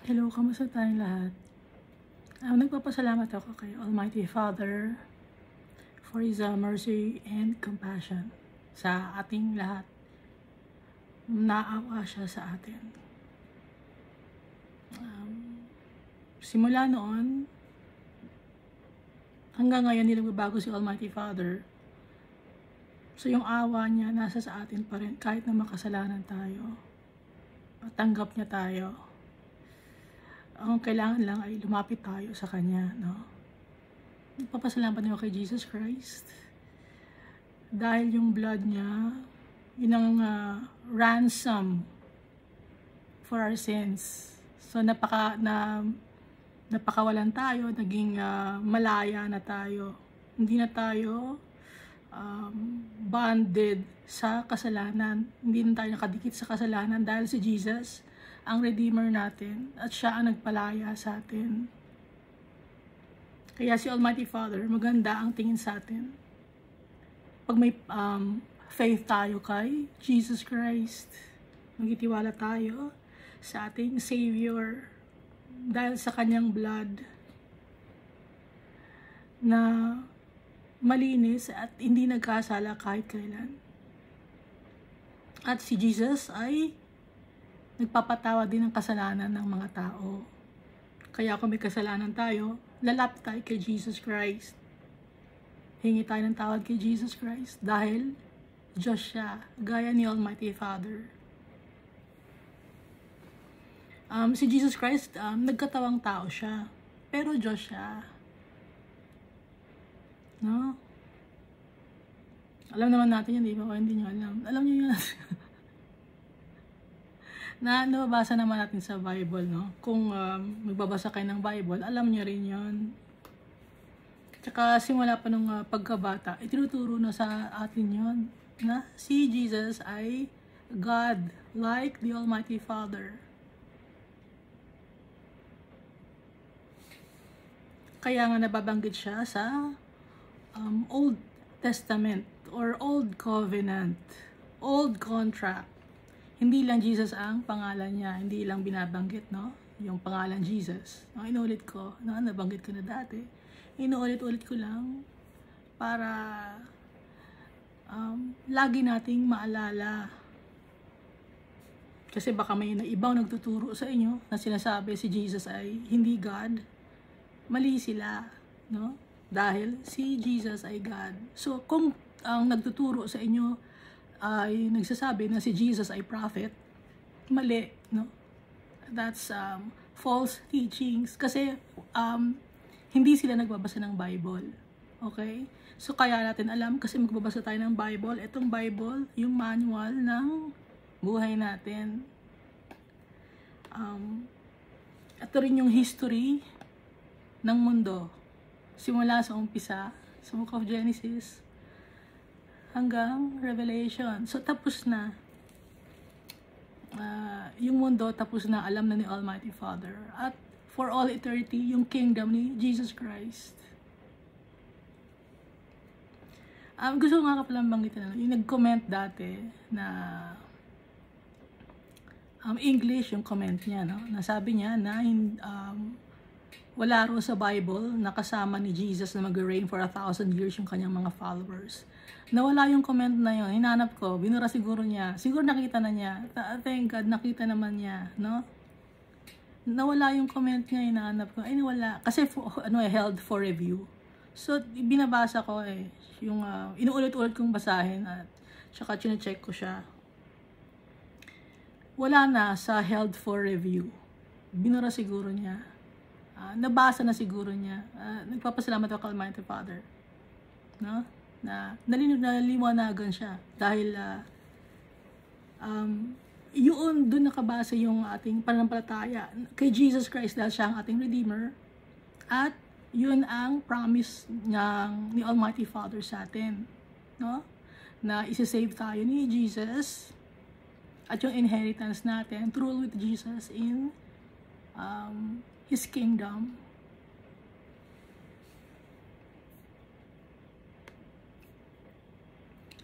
Hello, kamusta tayong lahat? Nagpapasalamat ako kay Almighty Father for His mercy and compassion sa ating lahat. Naawa siya sa atin. Simula noon, hanggang ngayon, hindi nagbabago si Almighty Father. So yung awa niya nasa sa atin pa rin kahit na makasalanan tayo. Tanggap niya tayo. Ang kailangan lang ay lumapit tayo sa Kanya, no? Nagpapasalamat niyo kay Jesus Christ. Dahil yung blood niya, yun ang ransom for our sins. So napakawalan tayo, naging malaya na tayo. Hindi na tayo bonded sa kasalanan. Hindi na tayo nakadikit sa kasalanan dahil si Jesus ang Redeemer natin at siya ang nagpalaya sa atin. Kaya si Almighty Father, maganda ang tingin sa atin. Pag may faith tayo kay Jesus Christ, magtitiwala tayo sa ating Savior dahil sa kanyang blood na malinis at hindi nagkasala kahit kailan. At si Jesus ay nagpapatawa din ng kasalanan ng mga tao. Kaya kung may kasalanan tayo, lalapit tayo kay Jesus Christ. Hingi tayo ng tawad kay Jesus Christ dahil Diyos siya, gaya ni Almighty Father. Si Jesus Christ, nagkatawang tao siya, pero Diyos siya. No? Alam naman natin yan, di ba? O hindi nyo alam. Alam nyo yun. Na nababasa naman natin sa Bible, no? Kung magbabasa kayo ng Bible, alam nyo rin yun. Tsaka simula pa nung pagkabata, itinuturo na sa atin yun na si Jesus ay God, like the Almighty Father. Kaya nga nababanggit siya sa Old Testament or Old Covenant, Old Contract. Hindi lang Jesus ang pangalan niya, hindi lang binabanggit, no? Yung pangalan Jesus. No, inulit ko, no? Nabanggit ko na dati. Inuulit-ulit ko lang para lagi nating maalala. Kasi baka may ibang nagtuturo sa inyo na sinasabi si Jesus ay hindi God. Mali sila, no? Dahil si Jesus ay God. So kung ang nagtuturo sa inyo ay nagsasabi na si Jesus ay prophet, mali, no? That's false teachings kasi hindi sila nagbabasa ng Bible. Okay? So kaya natin alam kasi magbabasa tayo ng Bible. Itong Bible, yung manual ng buhay natin. Ito rin yung history ng mundo. Simula sa umpisa, sa Book of Genesis, hanggang Revelation. So, tapos na. Yung mundo, tapos na. Alam na ni Almighty Father. At for all eternity, yung kingdom ni Jesus Christ. Gusto ko nga palang banggitin na, yung nag-comment dati na English yung comment niya, no? Nasabi niya na wala ro sa Bible na kasama ni Jesus na mag-reign for 1,000 years yung kanyang mga followers. Nawala yung comment na yun. Hinanap ko. Binura siguro niya. Siguro nakita na niya. Thank God, nakita naman niya. No? Nawala yung comment niya. Hinanap ko. Ay, nawala. Kasi held for review. So, binabasa ko yung inuulit-ulit kong basahin at saka chine-check ko siya. Wala na sa held for review. Binura siguro niya. Nabasa na siguro niya. Nagpapasalamat ako kay Almighty Father. No? Na naliwanagan siya. Dahil yun doon nakabasa yung ating pananampalataya kay Jesus Christ dahil siya ang ating Redeemer. At yun ang promise ni Almighty Father sa atin. No? Na isi-save tayo ni Jesus. At yung inheritance natin to rule with Jesus in His kingdom.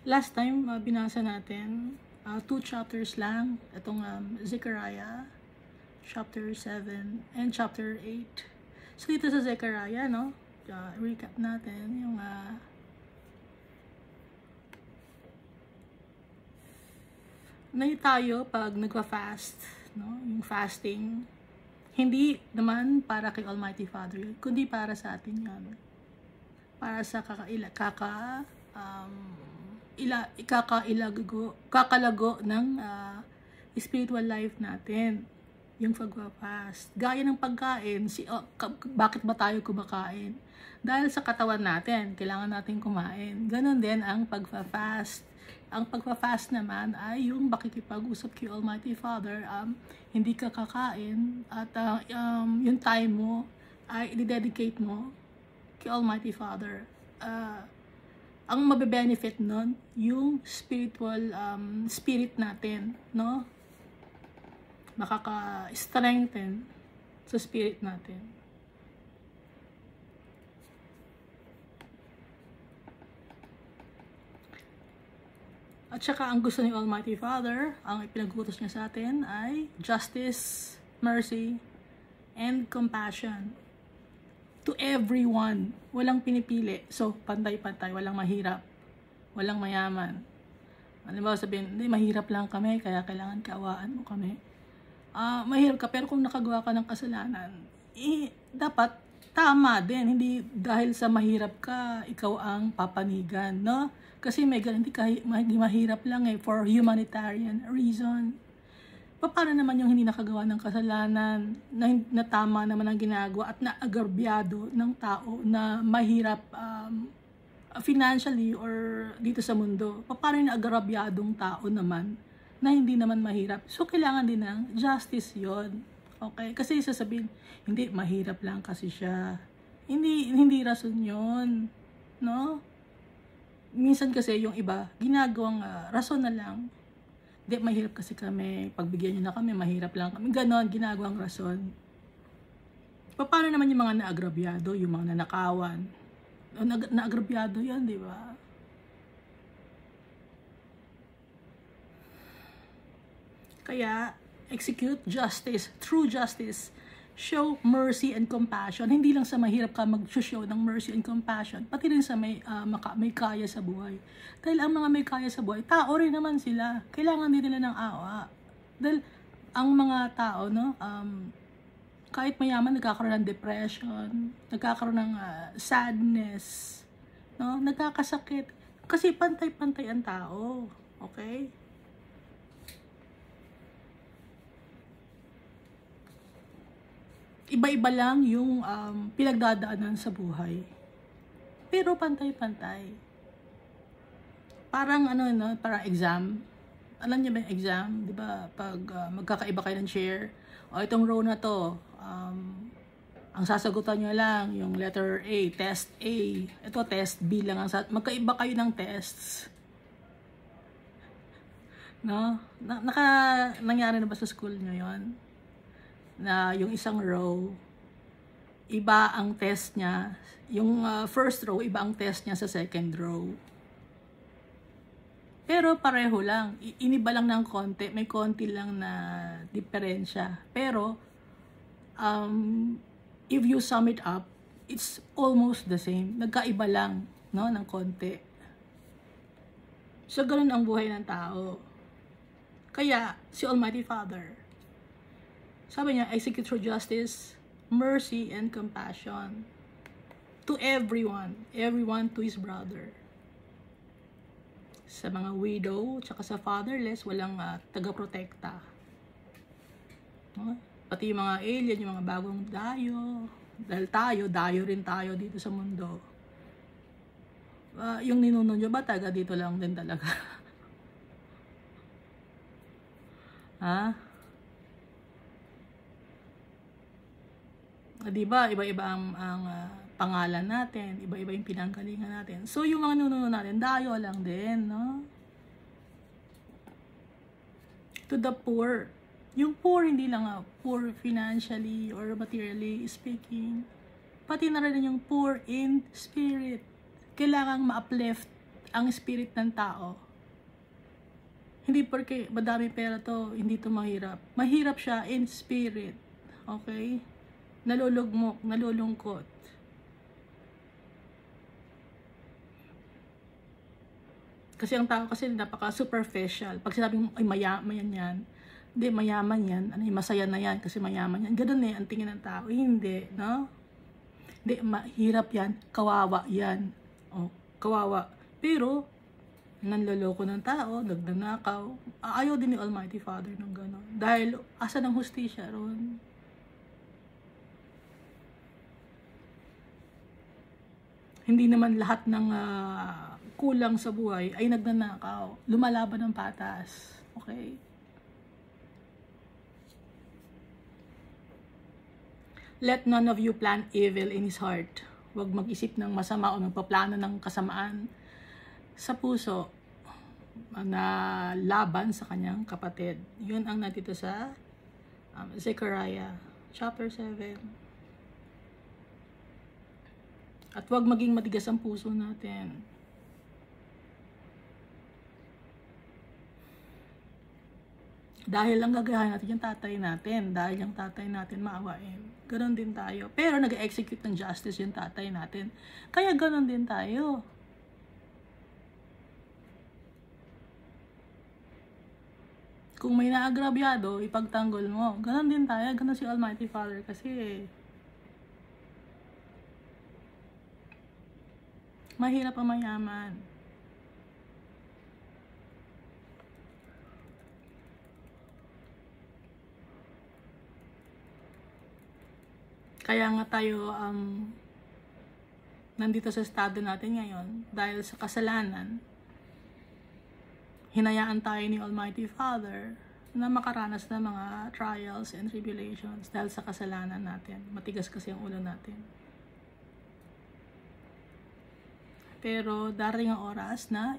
Last time, binasa natin 2 chapters lang. Itong Zechariah chapter 7, and chapter 8. So dito sa Zechariah, no? Recap natin yung tayo pag nagpa-fast, no? Yung fasting, hindi naman para kay Almighty Father yun, kundi para sa atin yan. Para sa kakalago ng spiritual life natin, yung pagpa-fast. Gaya ng pagkain, bakit ba tayo kumakain? Dahil sa katawan natin, kailangan natin kumain. Ganon din ang pagpa-fast. Ang pagpa-fast naman ay yung makikipag-usap kay Almighty Father, hindi ka kakain, at yung time mo ay i-dedicate mo kay Almighty Father. Ang mabe-benefit nun, yung spiritual spirit natin, no? Makaka-strengthen sa spirit natin. At saka ang gusto ni Almighty Father, ang ipinagutos niya sa atin ay justice, mercy, and compassion to everyone. Walang pinipili. So, pantay-pantay, walang mahirap, walang mayaman. Ano ba sabihin, hindi, mahirap lang kami, kaya kailangan kaawaan mo kami. Mahirap ka, pero kung nakagawa ka ng kasalanan, dapat tama din. Hindi dahil sa mahirap ka, ikaw ang papanigan, no? Kasi may ganun, hindi mahirap lang for humanitarian reason. Paano naman yung hindi nakagawa ng kasalanan, na tama naman ang ginagawa at naagrabyado ng tao na mahirap financially or dito sa mundo? Paano yung naagrabyadong tao naman na hindi naman mahirap? So, kailangan din ng justice yon. Okay? Kasi sasabihin, hindi, mahirap lang kasi siya. Hindi rason yon, no? Minsan kasi yung iba, ginagawang rason na lang. Hindi, mahirap kasi kami. Pagbigyan nyo na kami, mahirap lang kami. Ganon, ginagawang rason. Paano naman yung mga naagrabyado, yung mga nanakawan? Naagrabyado yan, di ba? Kaya, execute justice, true justice. Show mercy and compassion. Hindi lang sa mahirap ka mag-show ng mercy and compassion, pati rin sa may kaya sa buhay. Dahil ang mga may kaya sa buhay, tao rin naman sila. Kailangan din nila ng awa. Dahil ang mga tao, no, kahit mayaman, nagkakaroon ng depression, nagkakaroon ng sadness, no, nagkakasakit. Kasi pantay-pantay ang tao. Okay? Iba-iba lang yung pinagdadaanan sa buhay. Pero pantay-pantay. Parang parang exam. Alam niyo ba yung exam? 'Di ba? Pag magkakaiba kayo ng chair, o itong row na to, ang sasagutan niyo lang yung letter A, test A. Ito test B lang magkaiba kayo ng tests. No? Nangyari na ba sa school niyo 'yon? Na yung isang row, iba ang test niya. Yung first row, iba ang test niya sa second row. Pero pareho lang. Iniba lang ng konti. May konti lang na diferensya. Pero, if you sum it up, it's almost the same. Nagkaiba lang, no, ng konti. So, ganun ang buhay ng tao. Kaya, si Almighty Father, sabi niya, execute for justice, mercy, and compassion to everyone to his brother. Sa mga widow, tsaka sa fatherless, walang taga-protekta. No? Pati yung mga alien, yung mga bagong dayo. Dahil dayo rin tayo dito sa mundo. Yung ninuno nyo ba, taga dito lang din talaga? Ha? Diba, iba-iba ang pangalan natin, iba-iba yung pinanggalingan natin. So, yung mga nununo natin, dayo lang din, no? To the poor. Yung poor, hindi lang poor financially or materially speaking. Pati na rin yung poor in spirit. Kailangang ma-uplift ang spirit ng tao. Hindi porque madami pera to, hindi to mahirap. Mahirap siya in spirit. okay? Nalulugmok, nalulungkot. Kasi ang tao kasi napaka-superficial. Pag sinabi mo, ay mayaman yan. Hindi, mayaman yan. Ano, masaya na yan kasi mayaman yan. Ganun ang tingin ng tao. Hindi, no? Hindi, mahirap yan. Kawawa yan. O, kawawa. Pero, nanloloko ng tao, nagnanakaw. Ayaw din ni Almighty Father ng gano'n. Dahil, asa ng hustisya ron? Hindi naman lahat ng kulang sa buhay ay nagnanakaw. Lumalaban ng patas. Okay? Let none of you plan evil in his heart. Huwag mag-isip ng masama o magpaplano ng kasamaan sa puso na laban sa kanyang kapatid. Yun ang nandito sa Zechariah chapter 7. At huwag maging matigas ang puso natin. Dahil ang gagayahin natin yung tatay natin. Dahil yung tatay natin maawain. Ganon din tayo. Pero nag-execute ng justice yung tatay natin. Kaya ganon din tayo. Kung may naagrabyado, ipagtanggol mo. Ganon din tayo. Ganon si Almighty Father kasi. Mahirap ang mayaman. Kaya nga tayo nandito sa estado natin ngayon dahil sa kasalanan. Hinayaan tayo ni Almighty Father na makaranas ng mga trials and tribulations dahil sa kasalanan natin. Matigas kasi ang ulo natin. Pero darating ang oras na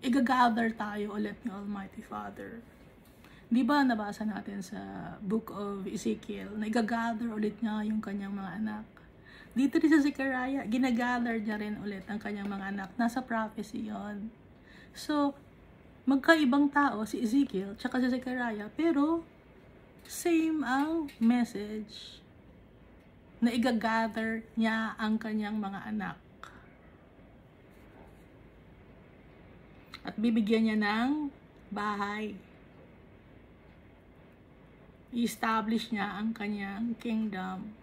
i-gather tayo ulit ni Almighty Father. Di ba nabasa natin sa Book of Ezekiel na i-gather ulit niya yung kanyang mga anak. Dito rin sa Zechariah, ginagather niya rin ulit ang kanyang mga anak. Nasa prophecy yon. So, magkaibang tao si Ezekiel tsaka si Zechariah, pero same ang message na i-gather niya ang kanyang mga anak. At bibigyan niya ng bahay. I-establish niya ang kanyang kingdom.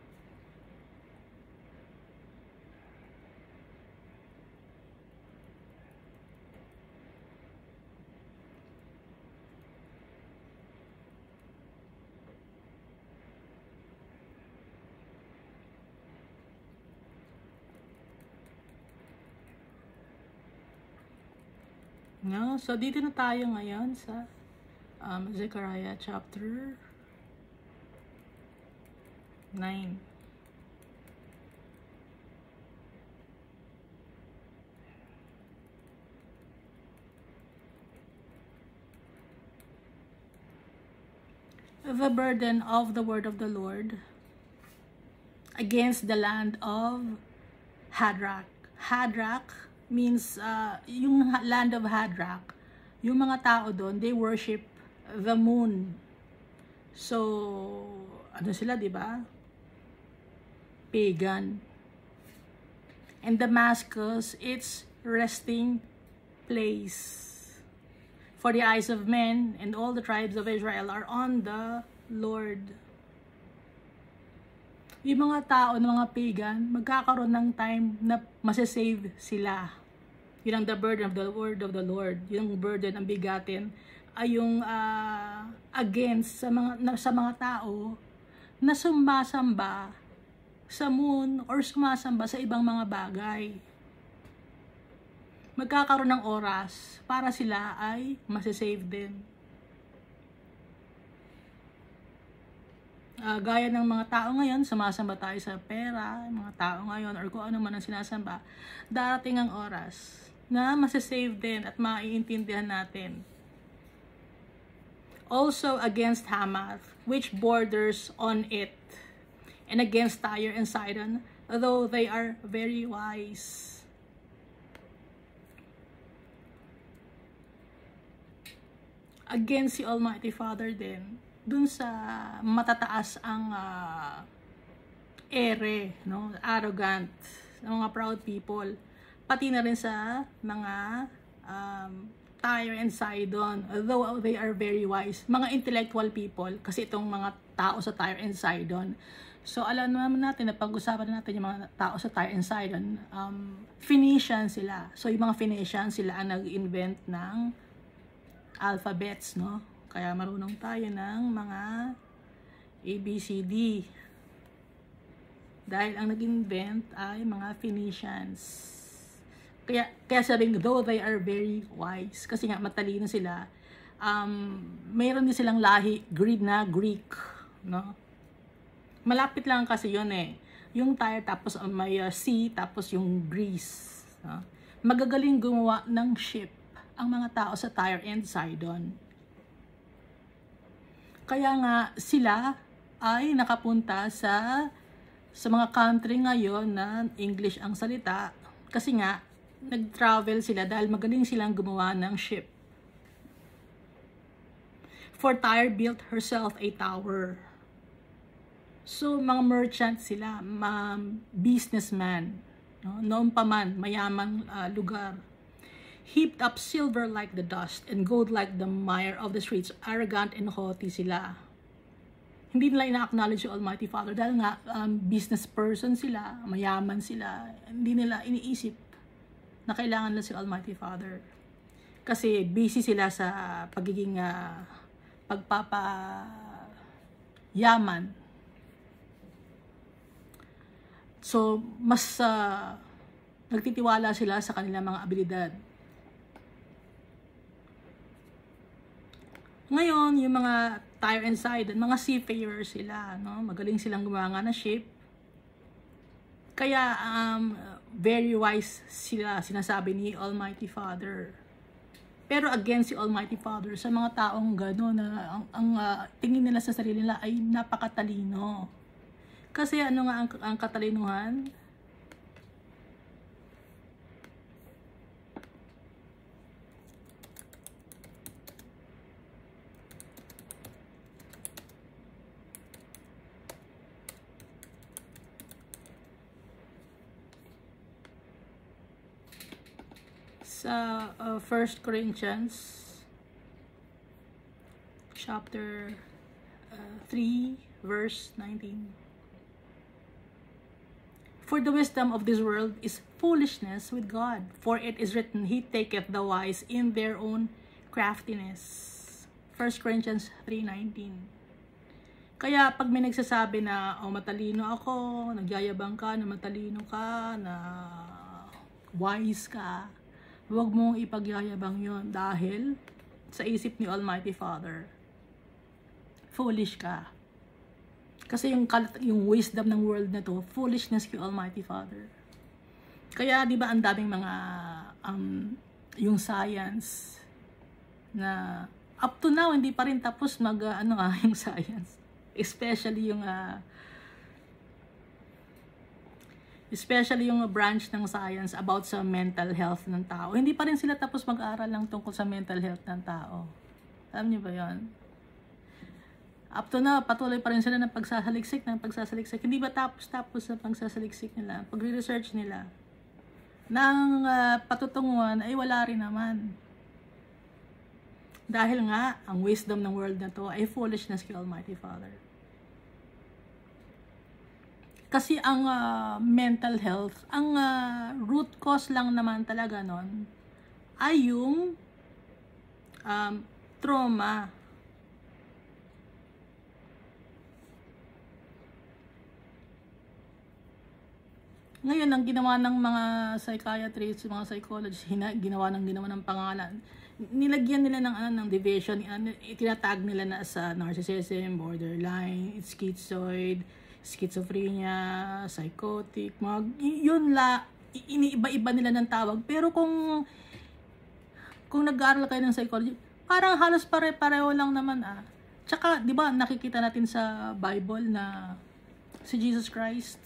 No? So, dito na tayo ngayon sa Zechariah chapter 9. The burden of the word of the Lord against the land of Hadrach. Hadrach means yung land of Hadrach, yung mga tao doon, they worship the moon. So, ano sila, di ba? Pagan. And Damascus, its resting place. For the eyes of men and all the tribes of Israel are on the Lord. Yung mga tao ng mga pagan, magkakaroon ng time na masasave sila. Yun ang the burden of the word of the Lord. Yung burden, ang bigatin, ay yung against sa mga tao na sumasamba sa moon or sumasamba sa ibang mga bagay. Magkakaroon ng oras para sila ay masasave din. Gaya ng mga tao ngayon, sumasamba tayo sa pera, mga tao ngayon, or kung ano man ang sinasamba, darating ang oras na masasave din at maiintindihan natin. Also against Hamath, which borders on it, and against Tyre and Sidon, though they are very wise. Against si Almighty Father din. dun sa matataas ang ere, no? Arrogant, mga proud people, pati na rin sa mga Tyre and Sidon, although they are very wise, mga intellectual people, kasi itong mga tao sa Tyre and Sidon. So alam naman natin, napag-usapan natin yung mga tao sa Tyre and Sidon, Phoenician sila. So yung mga Phoenician, sila ang nag-invent ng alphabets, no? Kaya marunong tayo ng mga ABCD. Dahil ang nag-invent ay mga Phoenicians. Kaya sabing, though they are very wise, kasi nga matalino sila, mayroon din silang lahi, Greek, no? Malapit lang kasi yun eh. Yung Tyre, tapos may sea, tapos yung Greece. No? Magagaling gumawa ng ship ang mga tao sa Tyre and Sidon. Kaya nga sila ay nakapunta sa mga country ngayon na English ang salita, kasi nga nag-travel sila dahil magaling silang gumawa ng ship. For Tyre built herself a tower. So mga merchant sila, businessman, no? Noon pa man, mayamang lugar. Heaped up silver like the dust and gold like the mire of the streets. Arrogant and haughty sila. Hindi nila ina-acknowledge yung Almighty Father dahil nga business person sila, mayaman sila. Hindi nila iniisip na kailangan nila si Almighty Father. Kasi busy sila sa pagiging pagpapayaman. So, mas nagtitiwala sila sa kanilang mga abilidad. Ngayon, yung mga Tyre and Sidon, mga seafarers sila, no? Magaling silang gumawa ng ship. Kaya, very wise sila, sinasabi ni Almighty Father. Pero against si Almighty Father, sa mga taong gano'n na ang tingin nila sa sarili nila ay napakatalino. Kasi ano nga ang katalinuhan? Sa 1 Corinthians chapter 3 verse 19. For the wisdom of this world is foolishness with God, for it is written, He taketh the wise in their own craftiness. 1 Corinthians 3:19. Kaya pag may nagsasabi na, matalino ako, nagyayabang ka, na matalino ka, na wise ka, huwag mong ipagyayabang yon dahil sa isip ni Almighty Father, foolish ka. Kasi yung wisdom ng world na to, foolishness kay Almighty Father. Kaya di ba ang daming mga yung science na up to now hindi pa rin tapos yung science. Especially yung branch ng science about sa mental health ng tao. Hindi pa rin sila tapos mag-aral lang tungkol sa mental health ng tao. Alam niyo ba 'yon? Up to now, patuloy pa rin sila ng pagsasaliksik. Hindi ba tapos sa pagsasaliksik nila, pagre-research nila? Nang patutunguhan ay wala rin naman. Dahil nga, ang wisdom ng world na to ay foolishness kay Almighty Father. Kasi ang mental health, ang root cause lang naman talaga nun ay yung trauma. Ngayon, ang ginawa ng mga psychiatrists, mga psychologists, ginawa ng pangalan. Nilagyan nila ng division, itinatag nila na sa narcissism, borderline, schizoid, schizophrenia, psychotic, yun iniiba-iba nila ng tawag. Pero kung nag-aaral kayo ng psychology, parang halos pare-pareho lang naman Tsaka, di ba, nakikita natin sa Bible na si Jesus Christ,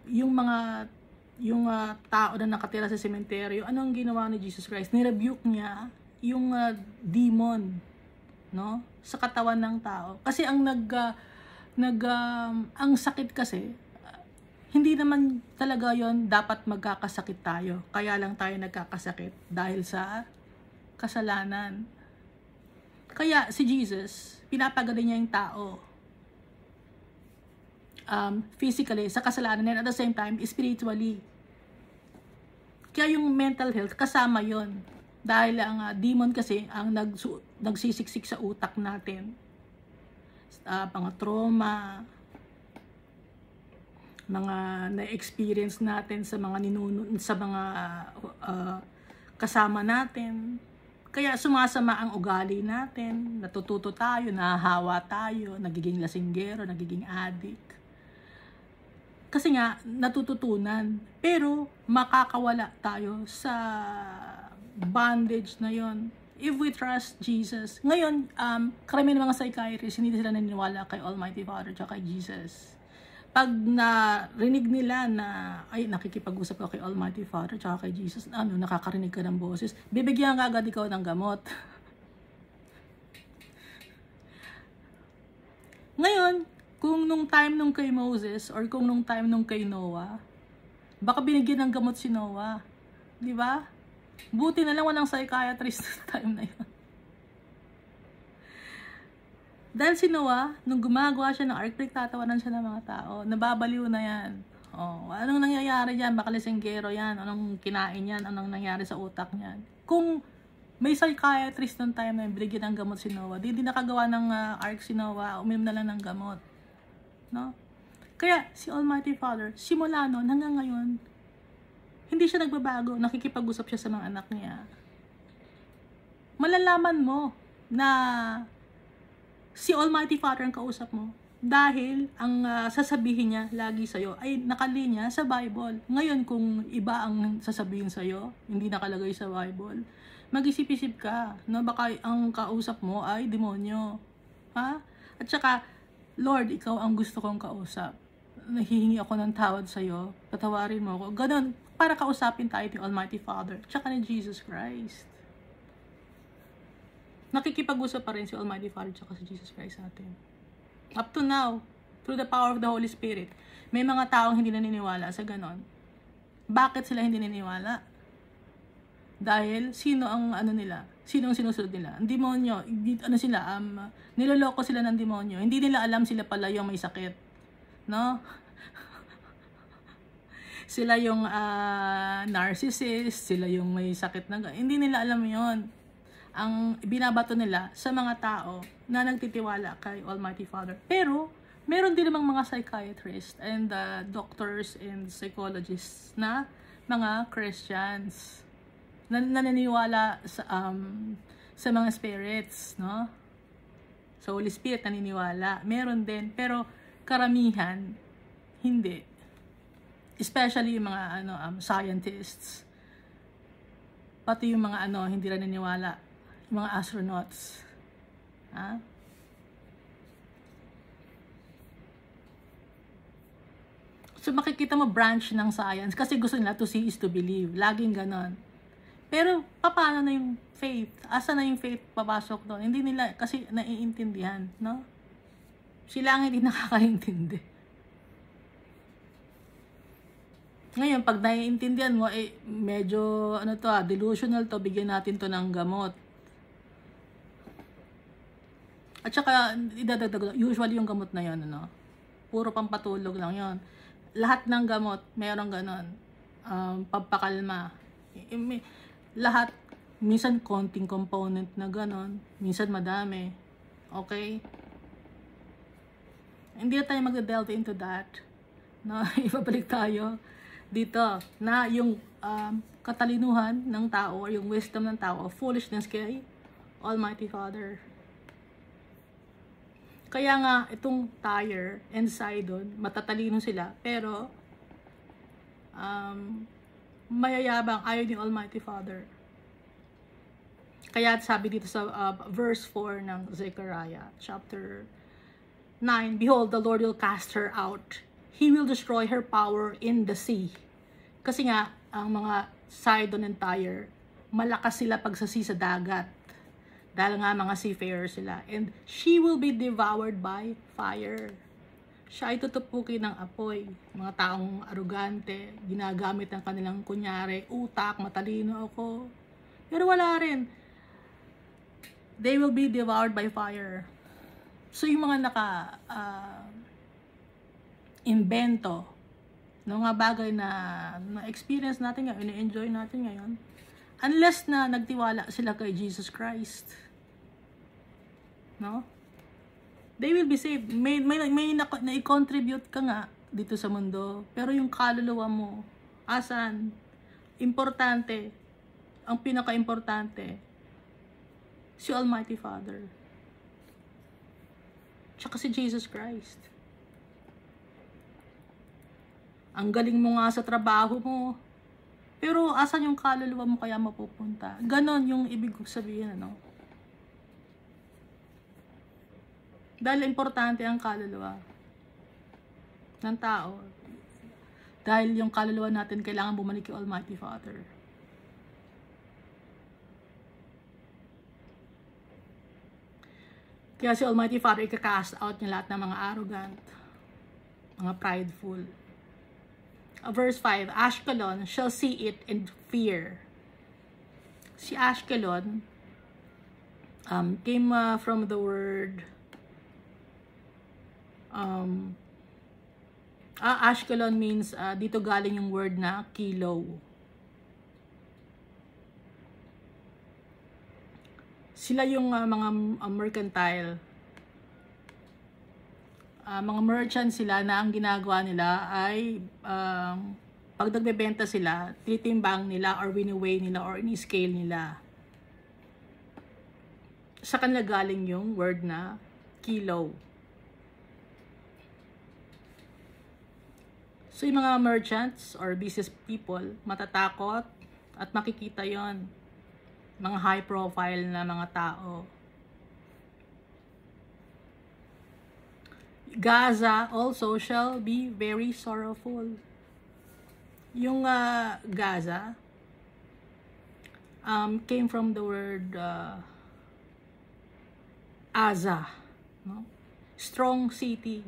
yung tao na nakatira sa sementeryo, anong ginawa ni Jesus Christ? Nirebuke niya yung demon no? Sa katawan ng tao. Kasi ang ang sakit kasi, hindi naman talaga yon dapat magkakasakit tayo. Kaya lang tayo nagkakasakit dahil sa kasalanan. Kaya si Jesus, pinapagaling niya yung tao. Physically, sa kasalanan, and at the same time, spiritually. Kaya yung mental health, kasama yon. Dahil ang demon kasi, ang nagsisiksik sa utak natin. Mga trauma, mga na-experience natin sa mga kasama natin. Kaya sumasama ang ugali natin, natututo tayo, nahahawa tayo, nagiging lasinggero, nagiging addict. Kasi nga, natututunan. Pero, makakawala tayo sa bondage na yon if we trust Jesus. Ngayon, karamihan ng mga psychiatrists, hindi sila naniniwala kay Almighty Father at kay Jesus. Pag narinig nila na, ay, nakikipag-usap ka kay Almighty Father at kay Jesus, nakakarinig ka ng boses, bibigyan ka agad ikaw ng gamot. Ngayon, kung nung time nung kay Moses or kung nung time nung kay Noah, baka binigyan ng gamot si Noah. Di ba? Buti na lang walang psychiatrist sa time na yun. Dahil si Noah, nung gumagawa siya ng ark, tatawanan siya ng mga tao. Nababaliw na yan. Oh, anong nangyayari dyan? Baka lisenggero yan. Anong kinain yan? Anong nangyari sa utak niyan? Kung may psychiatrist nung time na binigyan ng gamot si Noah, di nakagawa ng ark si Noah, uminom na lang ng gamot. No? Kaya si Almighty Father, simula noon hanggang ngayon, hindi siya nagbabago, nakikipag-usap siya sa mga anak niya. Malalaman mo na si Almighty Father ang kausap mo dahil ang sasabihin niya lagi sa'yo ay nakalinya sa Bible. Ngayon kung iba ang sasabihin sa'yo, hindi nakalagay sa Bible, mag-isip-isip ka, no? Baka ang kausap mo ay demonyo. Ha? At saka, Lord, ikaw ang gusto kong kausap. Nahihingi ako ng tawad sa'yo. Patawarin mo ako. Ganon, para kausapin tayo ni Almighty Father. Tsaka ni Jesus Christ. Nakikipag-usap pa rin si Almighty Father tsaka si Jesus Christ sa atin. Up to now, through the power of the Holy Spirit, may mga taong hindi naniniwala sa ganon. Bakit sila hindi naniniwala? Dahil sino ang nila? Sino ang sinusunod nila? Ang demonyo. Niloloko sila ng demonyo. Hindi nila alam sila pala yung may sakit. No? Sila yung narcissist, sila yung may sakit na hindi nila alam yon. Ang binabato nila sa mga tao na nagtitiwala kay Almighty Father. Pero, meron din namang mga psychiatrists and doctors and psychologists na mga Christians na naniniwala sa mga spirits, no? Sa Holy Spirit naniniwala. Meron din, pero karamihan hindi. Especially yung mga scientists. Pati yung mga hindi rin naniniwala. Yung mga astronauts. Ha? So makikita mo branch ng science kasi gusto nila to see is to believe. Laging ganon. Pero paano na yung faith? Asa na yung faith papasok doon? Hindi nila kasi naiintindihan, no? Sila ang hindi nakakaintindi. Ngayon, pag naiintindihan mo, medyo, delusional to, bigyan natin to ng gamot. At saka, idadagdag, usually yung gamot na yun, puro pampatulog lang yun. Lahat ng gamot, mayroong ganon. Pampakalma. Lahat, minsan konting component na ganon, minsan madami. Okay? Hindi na tayo mag-delve into that. No? Ibabalik tayo dito na yung katalinuhan ng tao or yung wisdom ng tao, foolishness kay Almighty Father. Kaya nga itong Tyre and Sidon, matatalino sila, pero mayayabang, ayaw ni Almighty Father. Kaya sabi dito sa verse 4 ng Zechariah chapter 9, behold, the Lord will cast her out. He will destroy her power in the sea. Kasi nga, ang mga Sidon and Tyre, malakas sila pagsasi sa dagat. Dahil nga mga seafarer sila. And she will be devoured by fire. Siya ay tutupukin ng apoy. Mga taong arugante, ginagamit ang kanilang kunyari, utak, matalino ako. Pero wala rin. They will be devoured by fire. So yung mga invento, no, nga bagay na experience natin ngayon, na-enjoy natin ngayon, unless na nagtiwala sila kay Jesus Christ, no? They will be saved. May na-contribute ka nga dito sa mundo, pero yung kaluluwa mo, asan? Importante, ang pinaka-importante, si Almighty Father. Tsaka si Jesus Christ. Ang galing mo nga sa trabaho mo, pero asan yung kaluluwa mo kaya mapupunta? Ganon yung ibig sabihin, ano? Dahil importante ang kaluluwa ng tao. Dahil yung kaluluwa natin kailangan bumalik kay Almighty Father. Kaya si Almighty Father, ika-cast out niya lahat ng mga arrogant, mga prideful. Verse 5, Ashkelon shall see it and fear. Si Ashkelon came from the word Ashkelon means dito galing yung word na kilo. Sila yung mga mercantile, mga merchant sila na ang ginagawa nila ay pag nagbebenta sila, titimbang nila or wini-weigh nila or ini-scale nila. Sa kanila galing yung word na kilo. So yung mga merchants or business people, matatakot at makikita yon, mga high profile na mga tao. Gaza also shall be very sorrowful. Yung Gaza came from the word Aza, no? Strong city.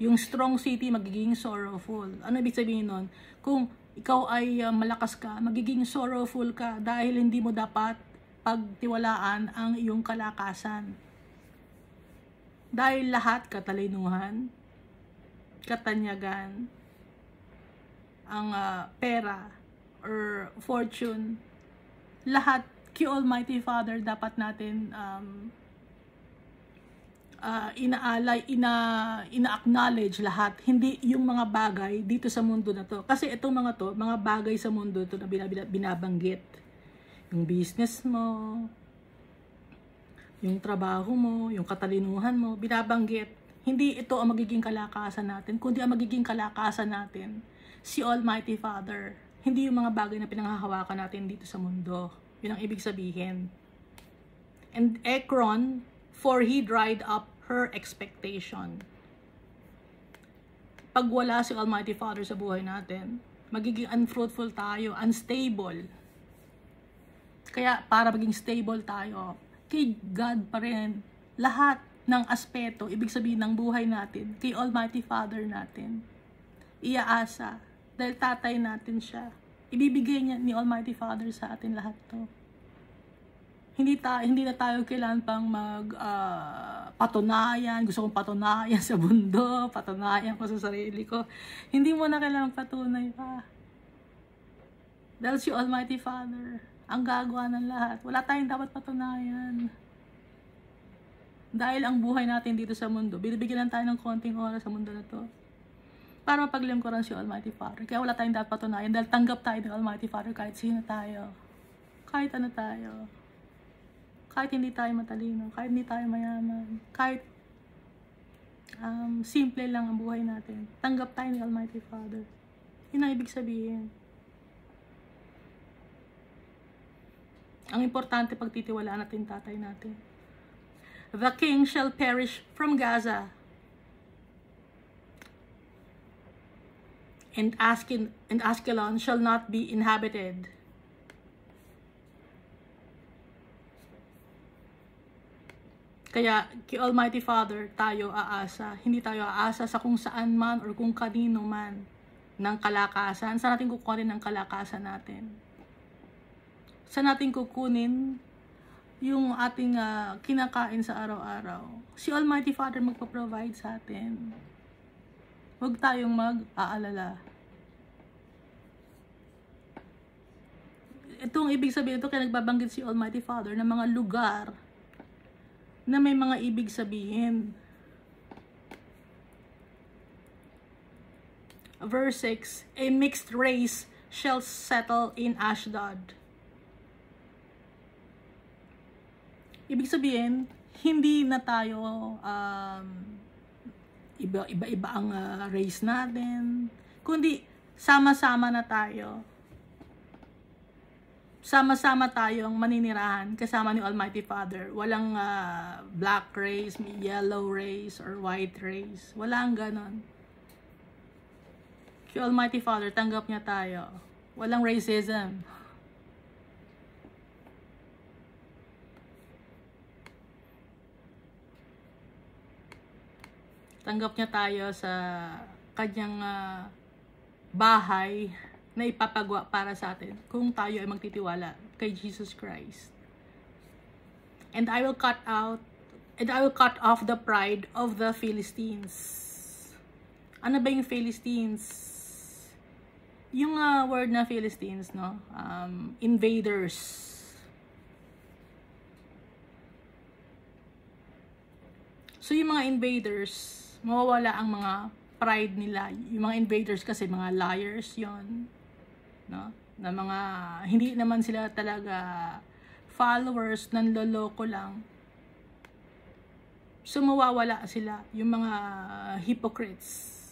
Yung strong city magiging sorrowful. Ano ibig sabihin nun? Kung ikaw ay malakas ka, magiging sorrowful ka dahil hindi mo dapat pagtiwalaan ang iyong kalakasan. Dahil lahat katalinuhan, katanyagan, ang pera or fortune, lahat kay Almighty Father dapat natin ina-acknowledge lahat, hindi yung mga bagay dito sa mundo na to. Kasi itong mga bagay sa mundo to na binabanggit. Yung business mo, yung trabaho mo, yung katalinuhan mo, binabanggit. Hindi ito ang magiging kalakasan natin, kundi ang magiging kalakasan natin, si Almighty Father. Hindi yung mga bagay na pinanghahawakan natin dito sa mundo. Yun ang ibig sabihin. And Ekron, for he dried up her expectation. Pag wala si Almighty Father sa buhay natin, magiging unfruitful tayo, unstable. Kaya para maging stable tayo, kay God pa rin, lahat ng aspeto, ibig sabihin ng buhay natin, kay Almighty Father natin, iaasa, dahil tatay natin siya. Ibibigay niya ni Almighty Father sa atin lahat to. Hindi na tayo kailangan pang patunayan, gusto kong patunayan sa mundo, patunayan ko sa sarili ko. Hindi mo na kailangan patunay pa. Dahil si Almighty Father ang gagawa ng lahat. Wala tayong dapat patunayan. Dahil ang buhay natin dito sa mundo, binibigyan lang tayo ng konting oras sa mundo na to para mapaglingkuran si Almighty Father. Kaya wala tayong dapat patunayan dahil tanggap tayo ng Almighty Father kahit sino tayo. Kahit ano tayo. Kahit hindi tayo matalino, kahit hindi tayo mayaman, kahit simple lang ang buhay natin, tanggap tayo ni Almighty Father. Yun ang ibig sabihin. Ang importante pagtitiwalaan natin tatay natin. The king shall perish from Gaza, and Ashkelon shall not be inhabited. Kaya kay Almighty Father tayo aasa. Hindi tayo aasa sa kung saan man or kung kanino man ng kalakasan. Saan natin kukunin ang kalakasan natin? Saan natin kukunin yung ating kinakain sa araw-araw? Si Almighty Father magpa-provide sa atin. Huwag tayong mag-aalala. Itong ibig sabihin ito, kaya nagbabanggit si Almighty Father ng mga lugar na may mga ibig sabihin. Verse 6, a mixed race shall settle in Ashdod. Ibig sabihin, hindi na tayo iba-iba ang race natin, kundi sama-sama na tayo. Sama-sama tayong maninirahan kasama ni Almighty Father. Walang black race, yellow race, or white race. Walang ganon. Si Almighty Father, tanggap niya tayo. Walang racism. Tanggap niya tayo sa kanyang bahay na ipapagawa para sa atin kung tayo ay magtitiwala kay Jesus Christ. And I will cut off the pride of the Philistines. Ano ba yung Philistines? Yung word na Philistines, no? Invaders. So yung mga invaders, mawawala ang mga pride nila. Yung mga invaders kasi mga liars yon, no? Na mga hindi naman sila talaga followers, nanloloko lang. So mawawala sila, yung mga hypocrites.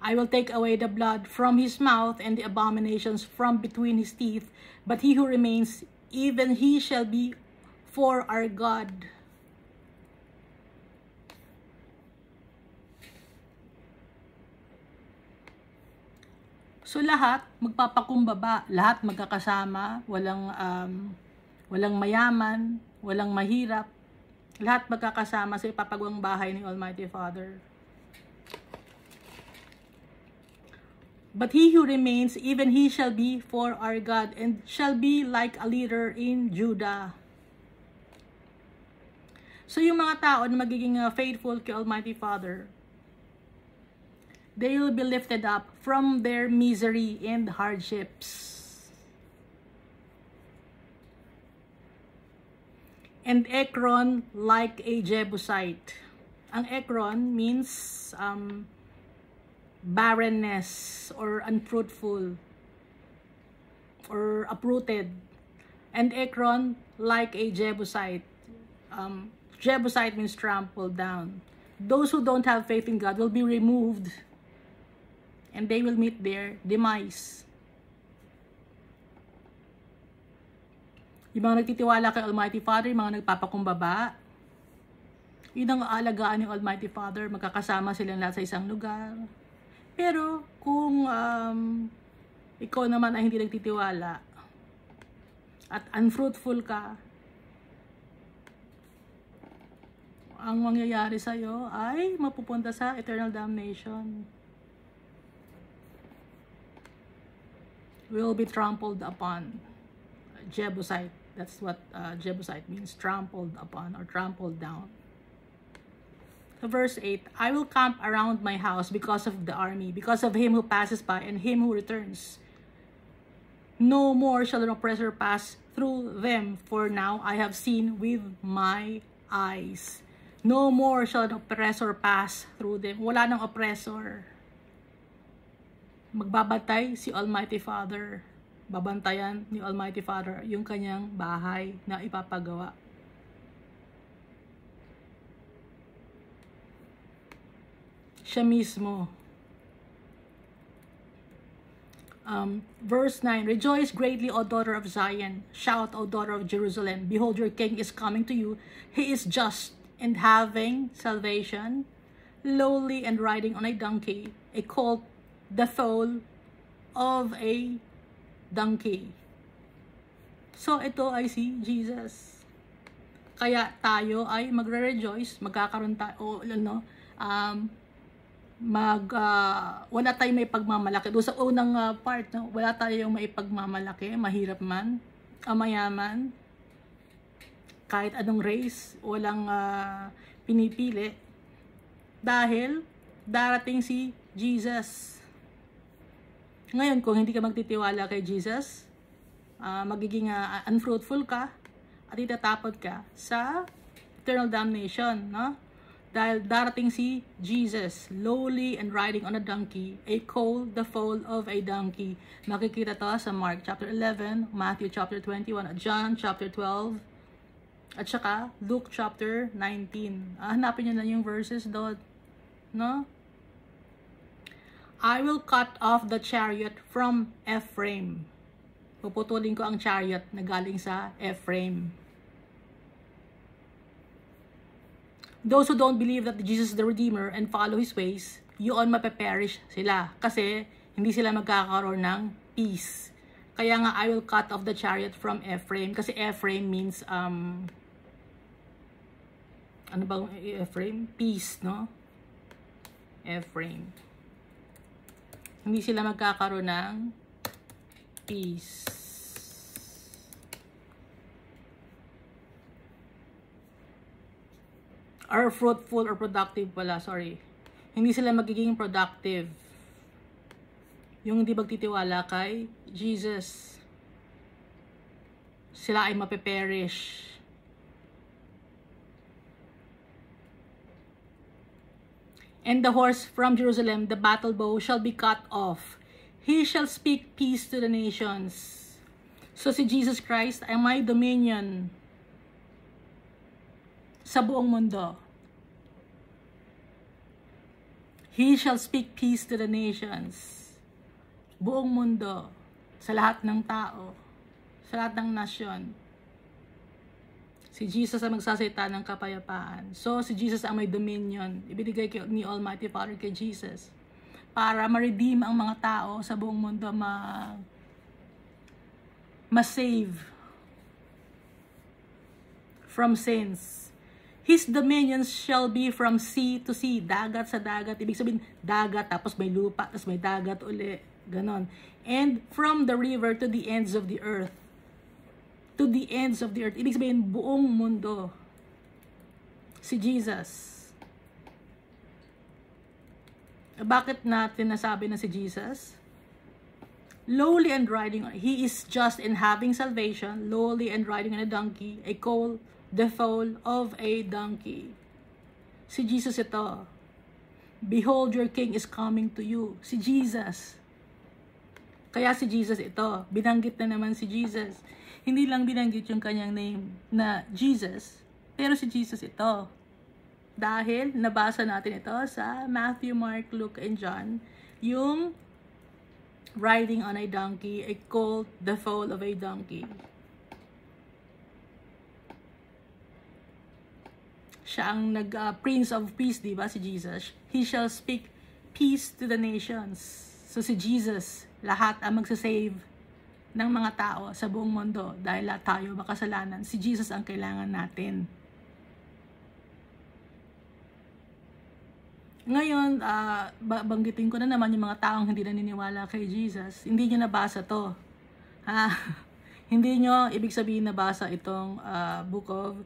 I will take away the blood from his mouth and the abominations from between his teeth, but he who remains, even he shall be for our God. So lahat magpapakumbaba, lahat magkakasama, walang mayaman, walang mahirap. Lahat magkakasama sa ipapagawang bahay ni Almighty Father. But he who remains, even he shall be for our God, and shall be like a leader in Judah. So yung mga tao na magiging faithful kay Almighty Father, they will be lifted up from their misery and hardships. And Ekron like a Jebusite. Ang Ekron means barrenness or unfruitful or uprooted. And Ekron like a Jebusite. Jebusite means trampled down. Those who don't have faith in God will be removed, and they will meet their demise. Yung mga nagtitiwala kay Almighty Father, yung mga nagpapakumbaba, yun ang aalagaan ng Almighty Father, magkakasama sila lahat sa isang lugar. Pero kung ikaw naman ay hindi nagtitiwala at unfruitful ka, ang mangyayari sa'yo ay mapupunta sa eternal damnation. Will be trampled upon. Jebusite, that's what Jebusite means, trampled upon or trampled down. So verse 8, I will camp around my house because of the army, because of him who passes by and him who returns. No more shall an oppressor pass through them, for now I have seen with my eyes. No more shall an oppressor pass through them. Wala nang oppressor. Magbabantay si Almighty Father. Babantayan ni Almighty Father yung kanyang bahay na ipapagawa. Siya mismo. Verse 9, rejoice greatly, O daughter of Zion. Shout, O daughter of Jerusalem. Behold, your king is coming to you. He is just and having salvation, lowly and riding on a donkey, a colt, the foal of a donkey. So, ito ay si Jesus. Kaya tayo ay magre-rejoice, magkakaroon tayo, wala tayong may pagmamalaki. Doon sa unang part, no? Wala tayong may pagmamalaki, mahirap man, mayaman, kahit anong race, walang pinipili. Dahil darating si Jesus. Ngayon, kung hindi ka magtitiwala kay Jesus, magiging unfruitful ka at itatapon ka sa eternal damnation, no? Dahil darating si Jesus, lowly and riding on a donkey, a colt, the foal of a donkey. Makikita to sa Mark chapter 11, Matthew chapter 21, John chapter 12, at saka Luke chapter 19. Hanapin nyo na yung verses doon, no? I will cut off the chariot from Ephraim. Puputulin ko ang chariot na galing sa Ephraim. Those who don't believe that Jesus is the Redeemer and follow His ways, yun mapeperish sila. Kasi hindi sila magkakaroon ng peace. Kaya nga, I will cut off the chariot from Ephraim. Kasi Ephraim means, ano bang Ephraim? Peace, no? Ephraim. Hindi sila magkakaroon ng peace. Or fruitful or productive pala, sorry. Hindi sila magiging productive. Yung hindi magtitiwala kay Jesus. Sila ay mapeperish. And the horse from Jerusalem, the battle bow, shall be cut off. He shall speak peace to the nations. So si Jesus Christ ay may dominion sa buong mundo. He shall speak peace to the nations. Buong mundo, sa lahat ng tao, sa lahat ng nasyon. Si Jesus ang magsasalita ng kapayapaan. So, si Jesus ang may dominion. Ibinigay ni Almighty Father kay Jesus para ma-redeem ang mga tao sa buong mundo, ma-save from sins. His dominions shall be from sea to sea. Dagat sa dagat. Ibig sabihin, dagat, tapos may lupa, tapos may dagat uli. Ganon. And from the river to the ends of the earth. To the ends of the earth. Ibig sabihin, buong mundo. Si Jesus. Bakit natin nasabi na si Jesus? Lowly and riding, He is just in having salvation, lowly and riding on a donkey, a colt, the foal of a donkey. Si Jesus ito. Behold, your king is coming to you. Si Jesus. Kaya si Jesus ito. Binanggit na naman si Jesus. Hindi lang binanggit yung kanyang name na Jesus, pero si Jesus ito. Dahil nabasa natin ito sa Matthew, Mark, Luke, and John, yung riding on a donkey, a colt, the foal of a donkey. Siya ang Prince of Peace, di ba, si Jesus? He shall speak peace to the nations. So si Jesus, lahat ang magsasave ng mga tao sa buong mundo dahil lahat tayo makasalanan. Si Jesus ang kailangan natin. Ngayon, banggitin ko na naman yung mga taong hindi naniniwala kay Jesus. Hindi nyo nabasa to. Hindi nyo, ibig sabihin, nabasa itong book of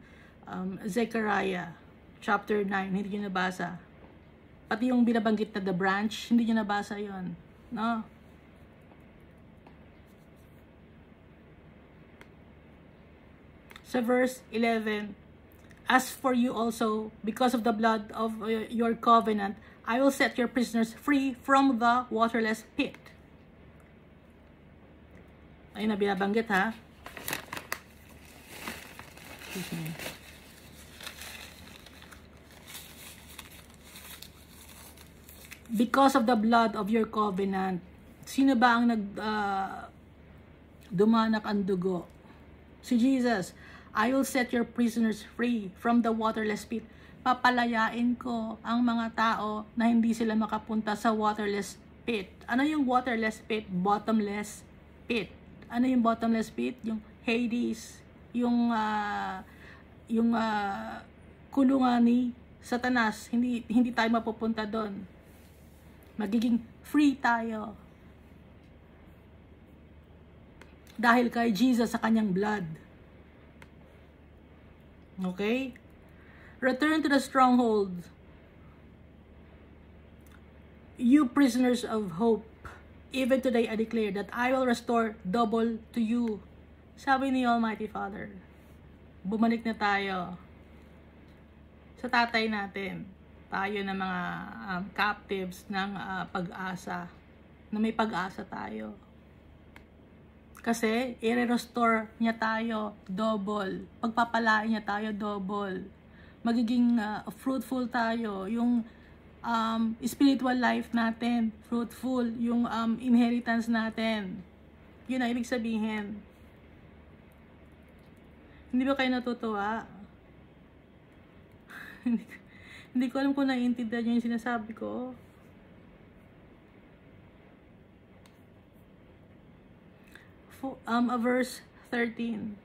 Zechariah, chapter 9. Hindi nyo nabasa. Pati yung binabanggit na the branch, hindi nyo nabasa yon, no? Sa verse 11, as for you also, because of the blood of your covenant, I will set your prisoners free from the waterless pit. Ayun na binabanggit, ha? Excuse me. Because of the blood of your covenant. Sino ba ang dumanak ang dugo? Si Jesus. I will set your prisoners free from the waterless pit. Papalayain ko ang mga tao na hindi sila makapunta sa waterless pit. Ano yung waterless pit? Bottomless pit. Ano yung bottomless pit? Yung Hades, yung kulungan ni Satanas. Hindi tayo mapupunta doon. Magiging free tayo. Dahil kay Jesus sa kanyang blood. Okay? Return to the stronghold. You prisoners of hope, even today I declare that I will restore double to you. Sabi ni Almighty Father, bumalik na tayo sa tatay natin. Tayo na mga captives ng pag-asa, na may pag-asa tayo. Kasi i-restore niya tayo double. Pagpapalain niya tayo double. Magiging fruitful tayo. Yung spiritual life natin, fruitful, yung inheritance natin. Yun ang ibig sabihin. Hindi ba kayo natutuwa? Hindi ko alam kung naiintindihan nyo yung sinasabi ko. Verse 13.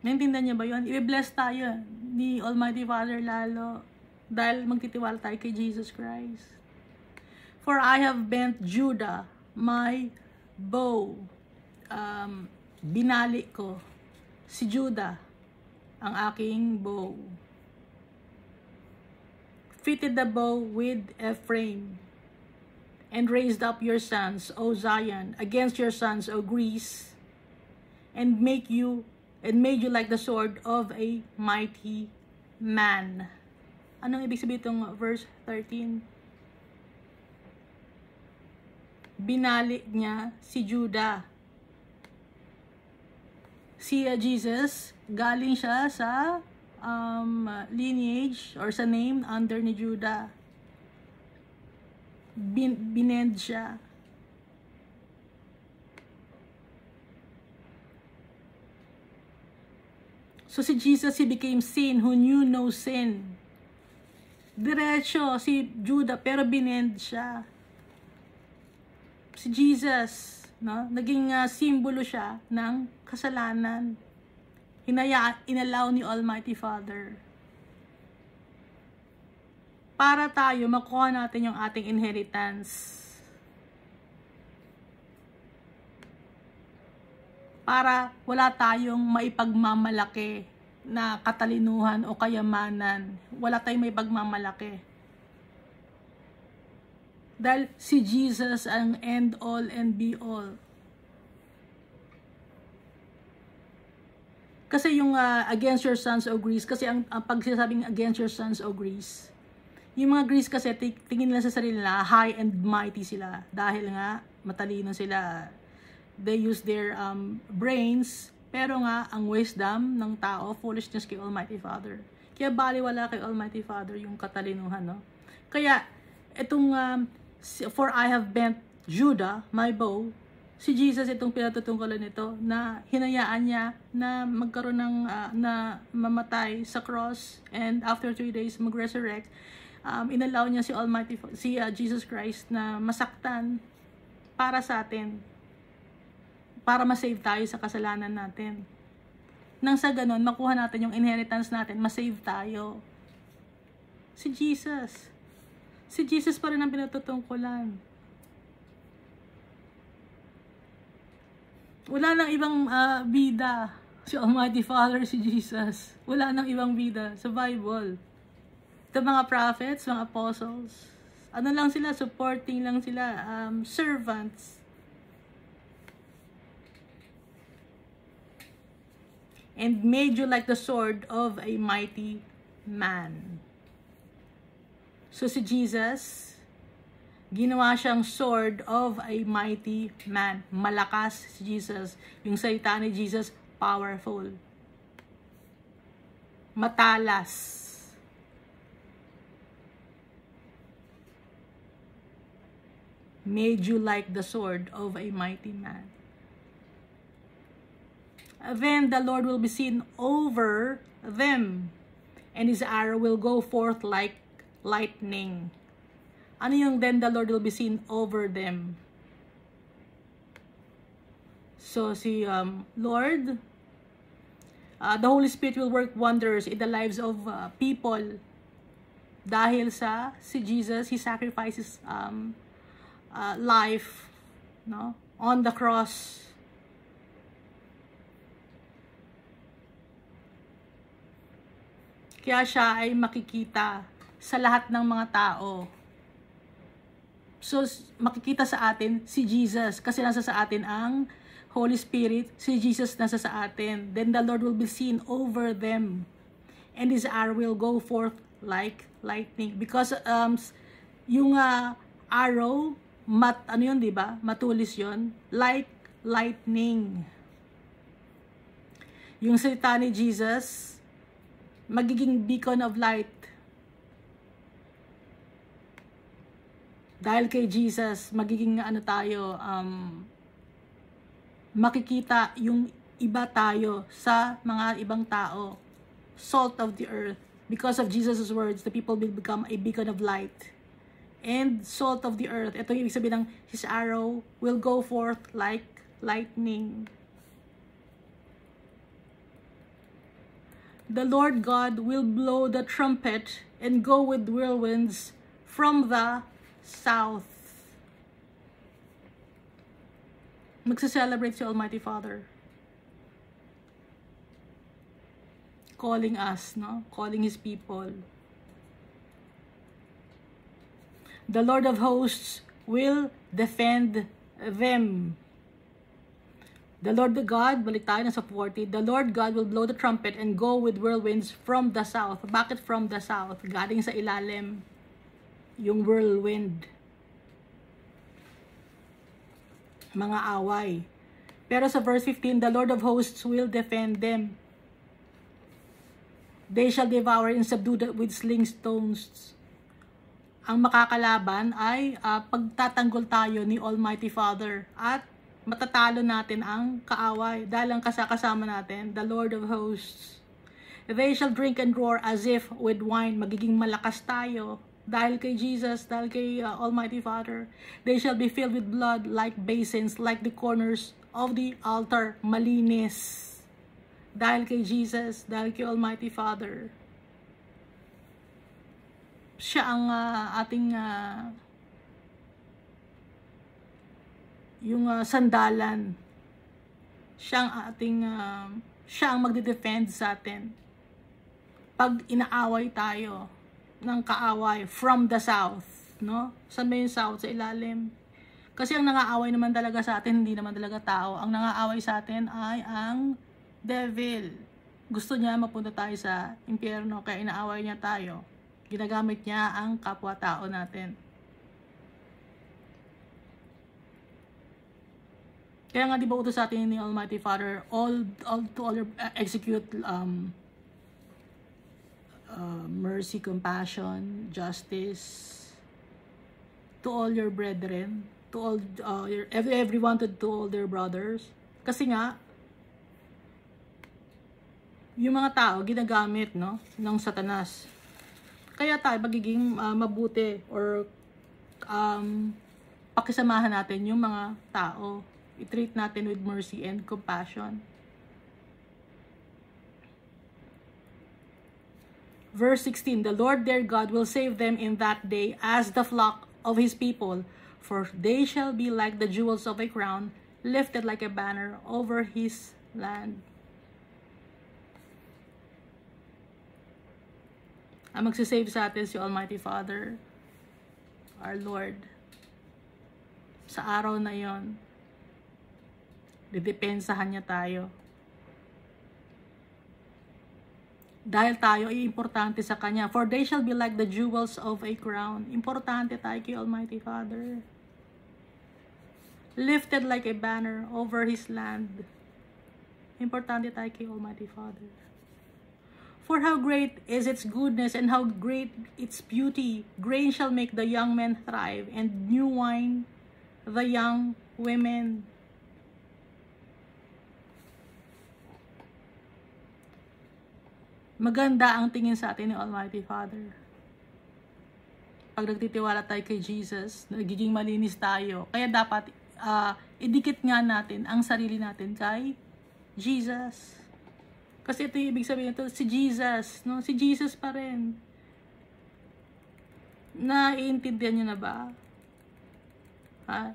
Naintindihan niya ba yun? I-bless tayo ni Almighty Father lalo dahil magtitiwala tayo kay Jesus Christ. For I have bent Judah, my bow. Binali ko si Judah, ang aking bow. Fitted the bow with Ephraim, and raised up your sons, O Zion, against your sons, O Greece, and made you like the sword of a mighty man. Anong ibig sabihin itong verse 13? Binali niya si Judah. Si Jesus, galing siya sa lineage or sa name under ni Judah. Binend siya. So si Jesus, he became sin who knew no sin. Diretso si Judah pero binend siya. Si Jesus, no, naging simbolo siya ng kasalanan. Inalaw ni Almighty Father. Para tayo makuha natin yung ating inheritance. Para wala tayong maipagmamalaki na katalinuhan o kayamanan. Wala tayong maipagmamalaki. Dahil si Jesus ang end all and be all. Kasi yung against your sons, O Greece, kasi ang pagsasabing against your sons, O Greece, yung mga Greece kasi tingin nila sa sarili nila, high and mighty sila. Dahil nga, matalino sila. They use their brains, pero nga, ang wisdom ng tao, foolishness kay Almighty Father. Kaya baliwala kay Almighty Father yung katalinuhan, no? Kaya, itong, for I have bent Judah, my bow, si Jesus itong pinatutungkulan nito na hinayaan niya na magkaroon ng na mamatay sa cross and after 3 days mag-resurrect. Inallow niya si Jesus Christ na masaktan para sa atin, para ma-save tayo sa kasalanan natin. Nang sa ganon, makuha natin yung inheritance natin, ma-save tayo. Si Jesus pa rin ang pinatutungkulan. Wala nang ibang bida. Si Almighty Father, si Jesus. Wala nang ibang bida sa Bible. Ito mga prophets, mga apostles. Ano lang sila? Supporting lang sila. Servants. And made you like the sword of a mighty man. So si Jesus, ginawa siyang sword of a mighty man. Malakas si Jesus. Yung salita ni Jesus, powerful. Matalas. Made you like the sword of a mighty man. Then the Lord will be seen over them, and his arrow will go forth like lightning. Ano yung then the Lord will be seen over them? So si Lord, the Holy Spirit will work wonders in the lives of people dahil sa si Jesus, He sacrifices life, no, on the cross. Kaya siya ay makikita sa lahat ng mga tao. So makikita sa atin si Jesus kasi nasa sa atin ang Holy Spirit, si Jesus nasa sa atin. Then the Lord will be seen over them, and His arrow will go forth like lightning. Because yung arrow, ano yun, diba? Matulis yun. Like lightning. Yung salita ni Jesus, magiging beacon of light. Dahil kay Jesus, magiging ano tayo, makikita yung iba tayo sa mga ibang tao. Salt of the earth. Because of Jesus' words, the people will become a beacon of light. And salt of the earth. Ito yung ibig sabihin ng His arrow will go forth like lightning. The Lord God will blow the trumpet and go with whirlwinds from the south. Magsa-celebrate si Almighty Father. Calling us, no? Calling His people. The Lord of hosts will defend them. The Lord God, balik tayo na sa 40, the Lord God will blow the trumpet and go with whirlwinds from the south. Bakit from the south? Galing sa ilalim. Yung whirlwind. Mga away. Pero sa verse 15, the Lord of hosts will defend them. They shall devour and subdue with sling stones. Ang makakalaban ay pagtatanggol tayo ni Almighty Father at matatalo natin ang kaaway dahil ang kasama natin, the Lord of hosts. They shall drink and roar as if with wine. Magiging malakas tayo dahil kay Jesus, dahil kay Almighty Father. They shall be filled with blood like basins, like the corners of the altar. Malinis. Dahil kay Jesus, dahil kay Almighty Father. Siya ang ating yung sandalan. Siya ang ating siya ang magde-defend sa atin. Pag inaaway tayo ng kaaway from the south, no? Saan ba yung south? Sa ilalim. Kasi ang nangaaway naman talaga sa atin, hindi naman talaga tao. Ang nangaaway sa atin ay ang devil. Gusto niya mapunta tayo sa impyerno, kaya inaaway niya tayo. Ginagamit niya ang kapwa-tao natin. Kaya nga di ba utos sa atin ni Almighty Father execute mercy, compassion, justice to all your brethren, to all everyone, to all their brothers. Kasi nga yung mga tao ginagamit, no, ng Satanas. Kaya tayo magiging mabuti or pakisamahan natin yung mga tao. I-treat natin with mercy and compassion. Verse 16, the Lord their God will save them in that day as the flock of His people, for they shall be like the jewels of a crown, lifted like a banner over His land. Ang magsisave sa atin si Almighty Father, our Lord. Sa araw na yon, didepensahan niya tayo. Dahil tayo ay importante sa Kanya. For they shall be like the jewels of a crown. Importante tayo kay Almighty Father. Lifted like a banner over His land. Importante tayo kay Almighty Father. For how great is its goodness and how great its beauty. Grain shall make the young men thrive, and new wine the young women. Maganda ang tingin sa atin ni Almighty Father. Pag nagtitiwala tayo kay Jesus, nagiging malinis tayo. Kaya dapat idikit nga natin ang sarili natin kay Jesus. Kasi ito yung ibig sabihin nito, si Jesus, no? Si Jesus pa rin. Naiintindihan niyo na ba?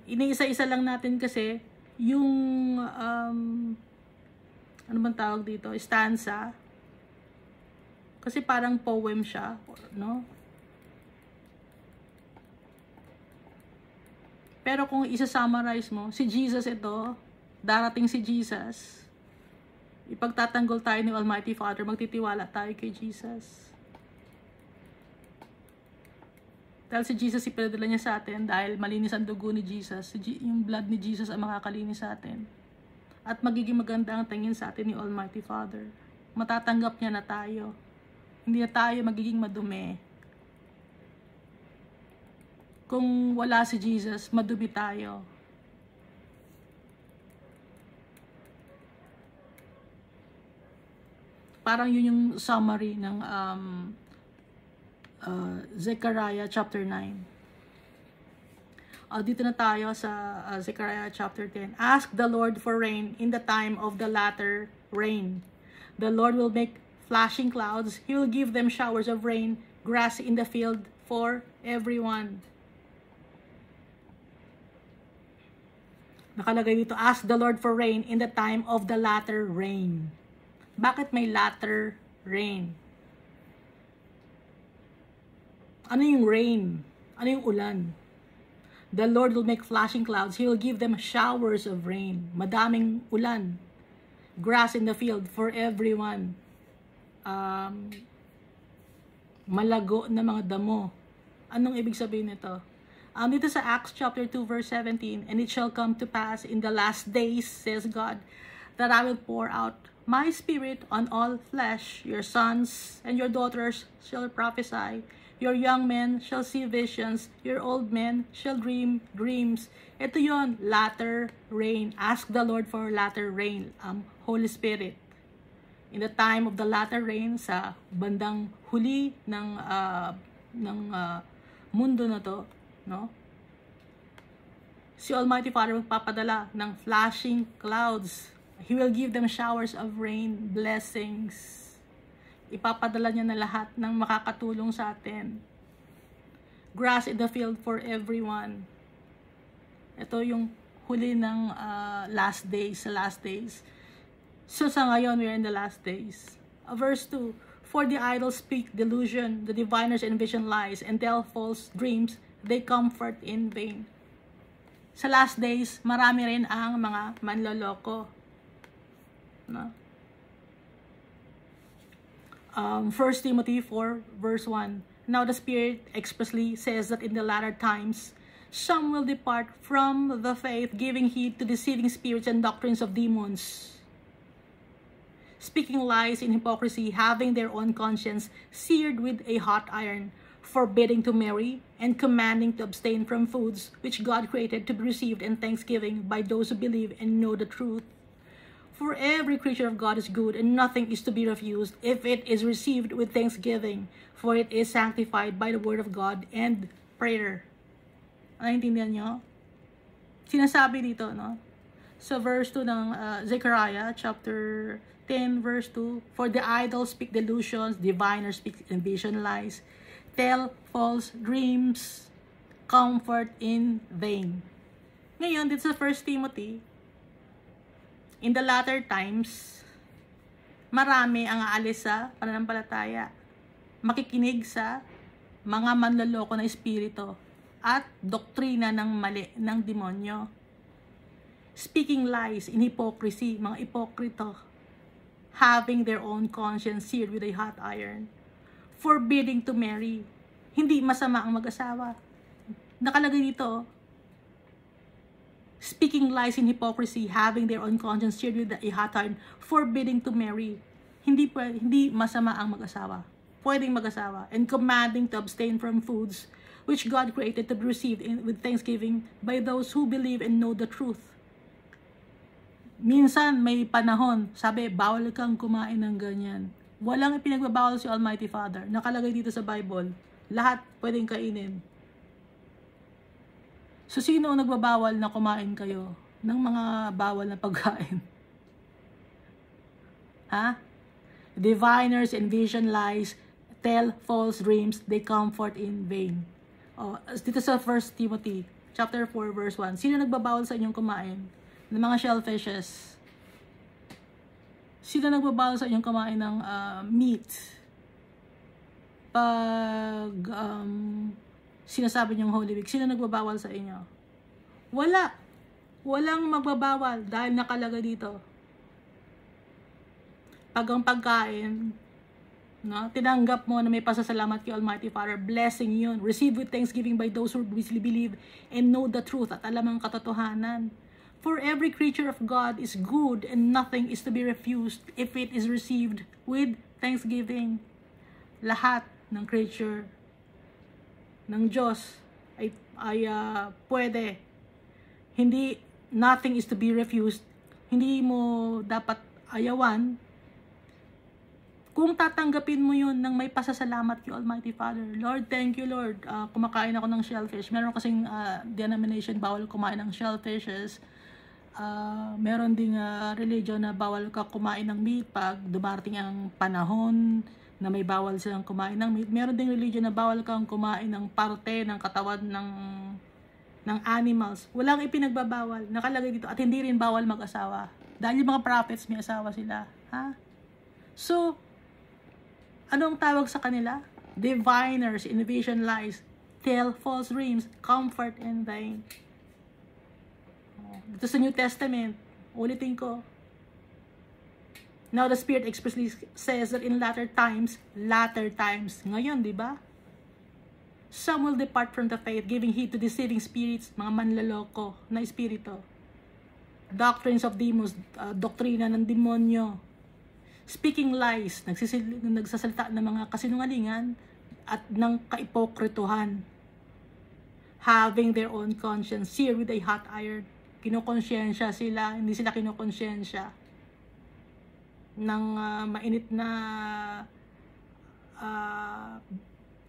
Iniisa-isa lang natin kasi yung ano bang tawag dito? Stanza. Kasi parang poem siya, no? Pero kung isa-summarize mo, si Jesus ito, darating si Jesus. Ipagtatanggol tayo ni Almighty Father, magtitiwala tayo kay Jesus. Dahil si Jesus, ipinadala niya sa atin dahil malinis ang dugo ni Jesus. Yung blood ni Jesus ang makakalinis sa atin. At magiging maganda ang tingin sa atin ni Almighty Father. Matatanggap niya na tayo. Hindi na tayo magiging madumi. Kung wala si Jesus, madumi tayo. Parang yun yung summary ng Zechariah chapter 9. Dito na tayo sa Zechariah chapter 10. Ask the Lord for rain in the time of the latter rain. The Lord will make flashing clouds. He will give them showers of rain, grass in the field for everyone. Nakalagay dito, ask the Lord for rain in the time of the latter rain. Bakit may latter rain? Ano yung rain? Ano yung ulan? The Lord will make flashing clouds. He will give them showers of rain. Madaming ulan. Grass in the field for everyone. Malago na mga damo. Anong ibig sabihin nito? Dito sa Acts chapter 2 verse 17, and it shall come to pass in the last days, says God, that I will pour out my spirit on all flesh. Your sons and your daughters shall prophesy. Your young men shall see visions. Your old men shall dream dreams. Ito yon, latter rain. Ask the Lord for latter rain, Holy Spirit. In the time of the latter rain, sa bandang huli ng mundo na to, no? Si Almighty Father magpapadala ng flashing clouds. He will give them showers of rain, blessings. Ipapadala niya na lahat ng makakatulong sa atin. Grass in the field for everyone. Ito yung huli ng last days, sa last days. So sa ngayon, we are in the last days. Verse 2, for the idols speak delusion, the diviners envision lies, and tell false dreams, they comfort in vain. Sa last days, marami rin ang mga manloloko. No? 1 Timothy 4 verse 1. Now the Spirit expressly says that in the latter times, some will depart from the faith, giving heed to deceiving spirits and doctrines of demons, speaking lies in hypocrisy, having their own conscience seared with a hot iron, forbidding to marry, and commanding to abstain from foods which God created to be received in thanksgiving by those who believe and know the truth. For every creature of God is good, and nothing is to be refused if it is received with thanksgiving, for it is sanctified by the word of God and prayer. Naintindihan nyo? Sinasabi dito, no? So verse 2 ng Zechariah chapter 10 verse 2, for the idols speak delusions, diviners speak envision lies, tell false dreams, comfort in vain. Ngayon, dito sa 1 Timothy, in the latter times, marami ang aalis sa pananampalataya, makikinig sa mga manloloko na espiritu at doktrina ng mali ng demonyo, speaking lies in hypocrisy, mga ipokrito, having their own conscience seared with a hot iron, forbidding to marry. Hindi masama ang mag-asawa. Nakalagay dito, speaking lies in hypocrisy, having their own conscience seared with a hot iron, forbidding to marry. Hindi masama ang mag-asawa. Pwedeng mag-asawa. And commanding to abstain from foods which God created to be received with thanksgiving by those who believe and know the truth. Minsan may panahon, sabi, bawal kang kumain ng ganyan. Walang ipinagbabawal si Almighty Father. Nakalagay dito sa Bible. Lahat pwedeng kainin. So, sino ang nagbabawal na kumain kayo ng mga bawal na pagkain? Ha? Diviners envision lies, tell false dreams, they comfort in vain. Dito sa 1 Timothy chapter 4 verse 1, sino nagbabawal sa inyong kumain ng mga shellfishes? Sino nagbabawal sa inyong kumain ng meat? Pag sinasabi niyong Holy Week, sino nagbabawal sa inyo? Wala. Walang magbabawal dahil nakalagay dito. Pag ang pagkain, no, tinanggap mo na may pasasalamat kay Almighty Father, blessing yun. Receive with thanksgiving by those who believe and know the truth at alam ang katotohanan. For every creature of God is good and nothing is to be refused if it is received with thanksgiving. Lahat ng creature ng Diyos ay pwede. Hindi, nothing is to be refused. Hindi mo dapat ayawan kung tatanggapin mo yun ng may pasasalamat kay Almighty Father. Lord, thank you, Lord. Kumakain ako ng shellfish. Meron kasing denomination bawal kumain ng shellfishes. Meron ding religion na bawal ka kumain ng meat pag dumarating ang panahon na may bawal silang kumain ng meat. Meron ding religion na bawal kang kumain ng parte ng katawan ng animals. Walang ipinagbabawal. Nakalagay dito. At hindi rin bawal mag-asawa. Dahil yung mga prophets may asawa sila. Ha? So, anong tawag sa kanila? Diviners, innovation lies, tell false dreams, comfort and vain. Ito sa New Testament, ulitin ko. Now the Spirit expressly says that in latter times, ngayon, di ba? Some will depart from the faith, giving heed to deceiving spirits, mga manlaloko na espiritu. Doctrines of demons, doktrina ng demonyo. Speaking lies, nagsasalita ng mga kasinungalingan at ng kaipokrituhan. Having their own conscience seared with a hot iron. Kinukonsyensya sila, hindi sila kinukonsyensya ng mainit na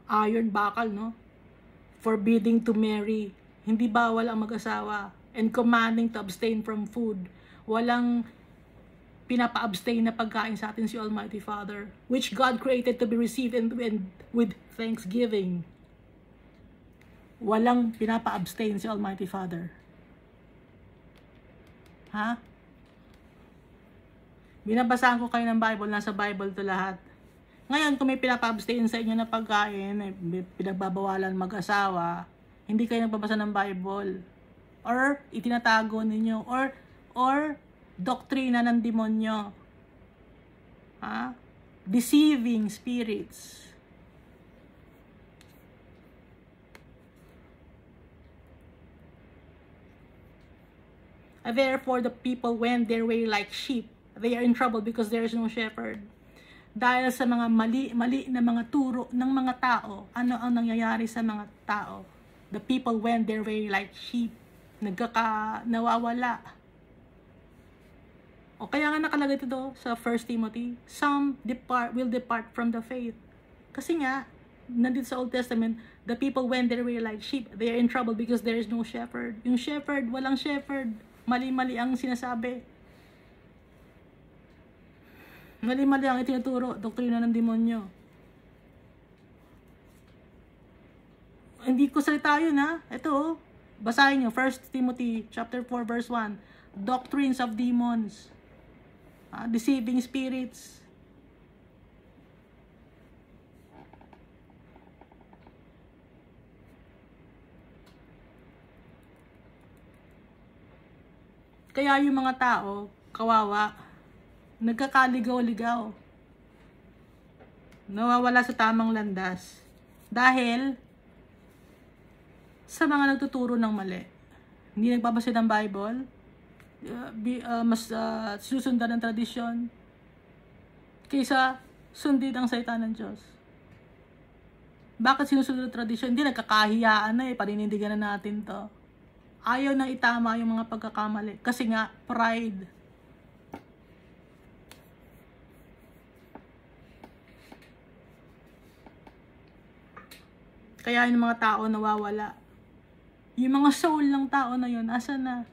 iron bakal, no? Forbidding to marry. Hindi bawal ang mag-asawa. And commanding to abstain from food. Walang pinapa-abstain na pagkain sa atin si Almighty Father, which God created to be received and with thanksgiving. Walang pinapa-abstain si Almighty Father. Ha? Binabasahan ko kayo ng Bible, nasa Bible to lahat. Ngayon, kung may pinapa-abstain sa inyo na pagkain, pinagbabawalan mag-asawa, hindi kayo nagbabasa ng Bible. Or itinatago ninyo, or doktrina ng demonyo. Ha? Deceiving spirits. Therefore, the people went their way like sheep. They are in trouble because there is no shepherd. Dahil sa mga mali na mga turo ng mga tao, ano ang nangyayari sa mga tao? The people went their way like sheep. Nawawala. O kaya nga nakalagay ito sa 1 Timothy, some will depart from the faith. Kasi nga, nandito sa Old Testament, the people went their way like sheep. They are in trouble because there is no shepherd. Yung shepherd, walang shepherd. Mali-mali ang sinasabi. Mali-mali ang itinuturo, doktrina ng demonyo. Hindi ko salita yun, ha? Ito, basahin nyo, 1 Timothy chapter 4 verse 1. Doctrines of demons. Deceiving spirits. Kaya yung mga tao, kawawa, nagkakaligaw-ligaw. Nawawala sa tamang landas. Dahil sa mga nagtuturo ng mali. Hindi nagbabasa ng Bible. Mas susundan ng tradisyon kaysa sundin ang salita ng Diyos. Bakit sinusunod ang tradisyon? Hindi, nagkakahiyaan na paninindigan na natin to. Ayaw nang itama yung mga pagkakamali kasi nga pride. Kaya yung mga tao nawawala. Yung mga soul ng tao na yun, asa na?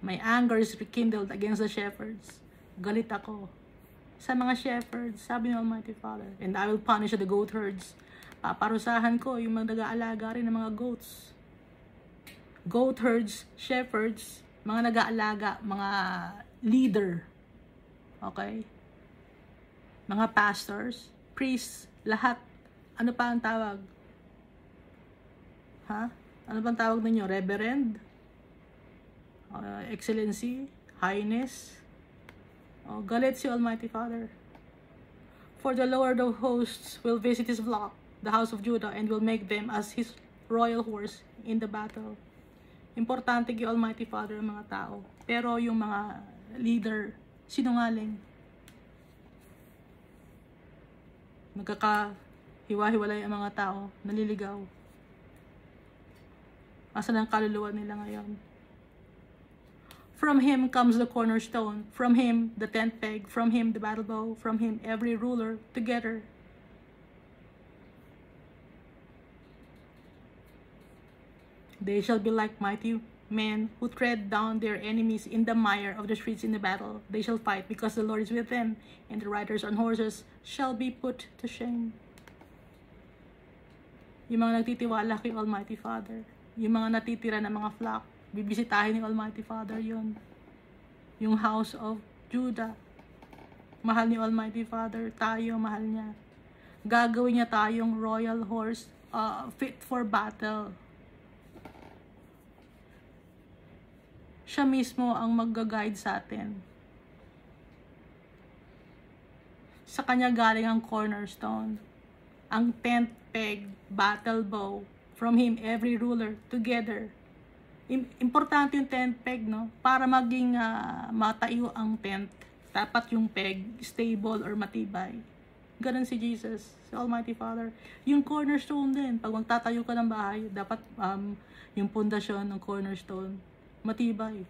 My anger is rekindled against the shepherds. Galit ako sa mga shepherds, sabi ng Almighty Father. And I will punish the goat herds. Paparusahan ko yung mga nag-aalaga rin ng mga goats. Goat herds, shepherds, mga nag-aalaga, mga leader. Okay? Mga pastors, priests, lahat. Ano pa ang tawag? Ha? Ano bang tawag ninyo? Reverend? Excellency? Highness? Galit si Almighty Father. For the Lord of hosts will visit his flock, the house of Judah, and will make them as his royal horse in the battle. Importante kay Almighty Father ang mga tao. Pero yung mga leader, sinungaling. Nagkakahiwa-hiwalay ang mga tao, naliligaw. Asan ang kaluluwa nila ngayon? From him comes the cornerstone, from him the tent peg, from him the battle bow, from him every ruler together. They shall be like mighty men who tread down their enemies in the mire of the streets in the battle. They shall fight because the Lord is with them, and the riders on horses shall be put to shame. Yung mga nagtitiwala kay Almighty Father, yung mga natitira ng mga flock, bibisitahin ni Almighty Father yun. Yung house of Judah. Mahal ni Almighty Father. Tayo, mahal niya. Gagawin niya tayong royal horse, fit for battle. Siya mismo ang mag-guide sa atin. Sa kanya galing ang cornerstone, ang tent peg, battle bow, from him every ruler together. Importante yung tent peg, no? Para maging matayo ang tent, dapat yung peg stable or matibay. Ganun si Jesus, si Almighty Father. Yung cornerstone din, pag magtatayo ka ng bahay, dapat yung pundasyon ng cornerstone matibay.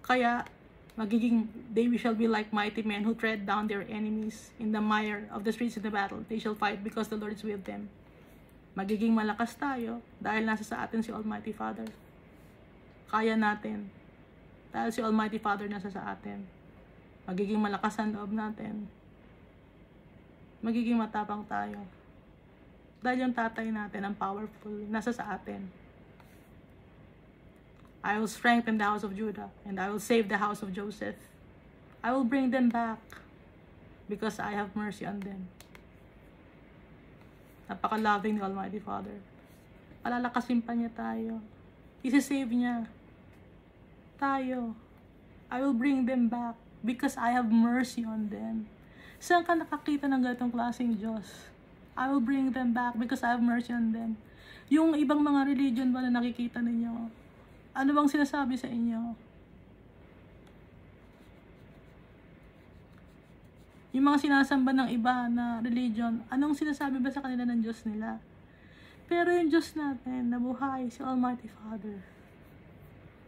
Kaya they shall be like mighty men who tread down their enemies in the mire of the streets of the battle. They shall fight because the Lord is with them. Magiging malakas tayo dahil nasa sa atin si Almighty Father. Kaya natin. Dahil si Almighty Father nasa sa atin. Magiging malakas ang loob natin. Magiging matapang tayo. Dahil yung tatay natin ang powerful, nasa sa atin. I will strengthen the house of Judah, and I will save the house of Joseph. I will bring them back, because I have mercy on them. Napaka-loving ni Almighty Father. Palalakasin pa niya tayo. Isi-save niya tayo. I will bring them back because I have mercy on them. Saan ka nakakita ng ganitong klaseng Diyos? I will bring them back because I have mercy on them. Yung ibang mga religion ba na nakikita ninyo? Ano bang sinasabi sa inyo? Yung mga sinasamba ng iba na religion, anong sinasabi ba sa kanila ng Diyos nila? Pero yung Diyos natin, nabuhay, si Almighty Father.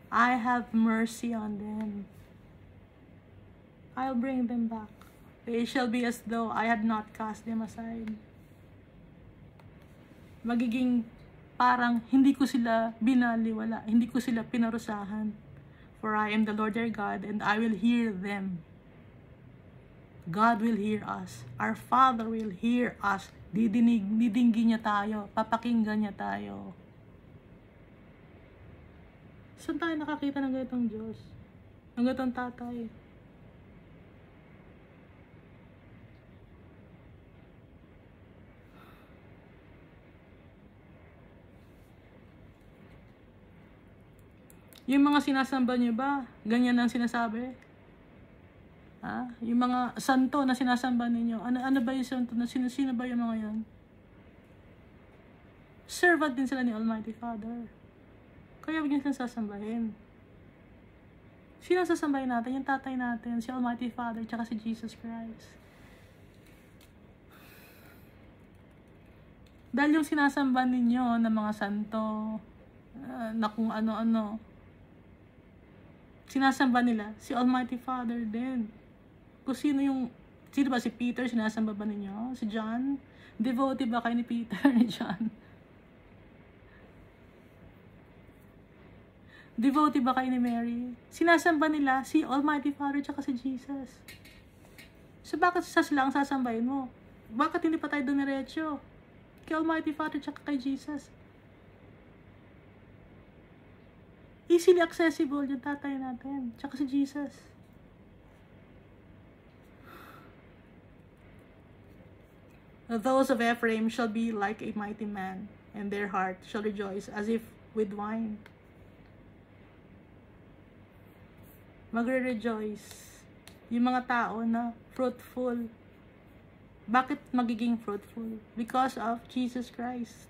I have mercy on them. I'll bring them back. They shall be as though I had not cast them aside. Magiging parang hindi ko sila binaliwala, hindi ko sila pinarusahan. For I am the Lord their God, and I will hear them. God will hear us. Our Father will hear us. Didinggin niya tayo. Papakinggan niya tayo. Saan tayo nakakita ng ganitong Diyos? Ng ganitong tatay? Yung mga sinasamba niyo ba? Ganyan ang sinasabi? Yung mga santo na sinasamba ninyo, ano ba yung santo? Sino ba yung mga yan? Servant din sila ni Almighty Father. Kaya huwag niyo silang sasambahin. Sino sasambahin natin? Yung tatay natin, si Almighty Father, tsaka si Jesus Christ. Dahil yung sinasamba ninyo ng mga santo, na kung ano-ano, sinasamba nila si Almighty Father din. Kung sino yung Sino ba? Si Peter? Sinasamba ba ninyo? Si John? Devotee ba kayo ni Peter, ni John? Devotee ba kayo ni Mary? Sinasamba nila si Almighty Father tsaka si Jesus. So bakit sila ang sasambahin mo? Bakit hindi pa tayo dumiretso? Kay Almighty Father tsaka kay Jesus. Easily accessible yung tatay natin tsaka si Jesus. Those of Ephraim shall be like a mighty man, and their heart shall rejoice as if with wine. Magre-rejoice yung mga tao na fruitful. Bakit magiging fruitful? Because of Jesus Christ.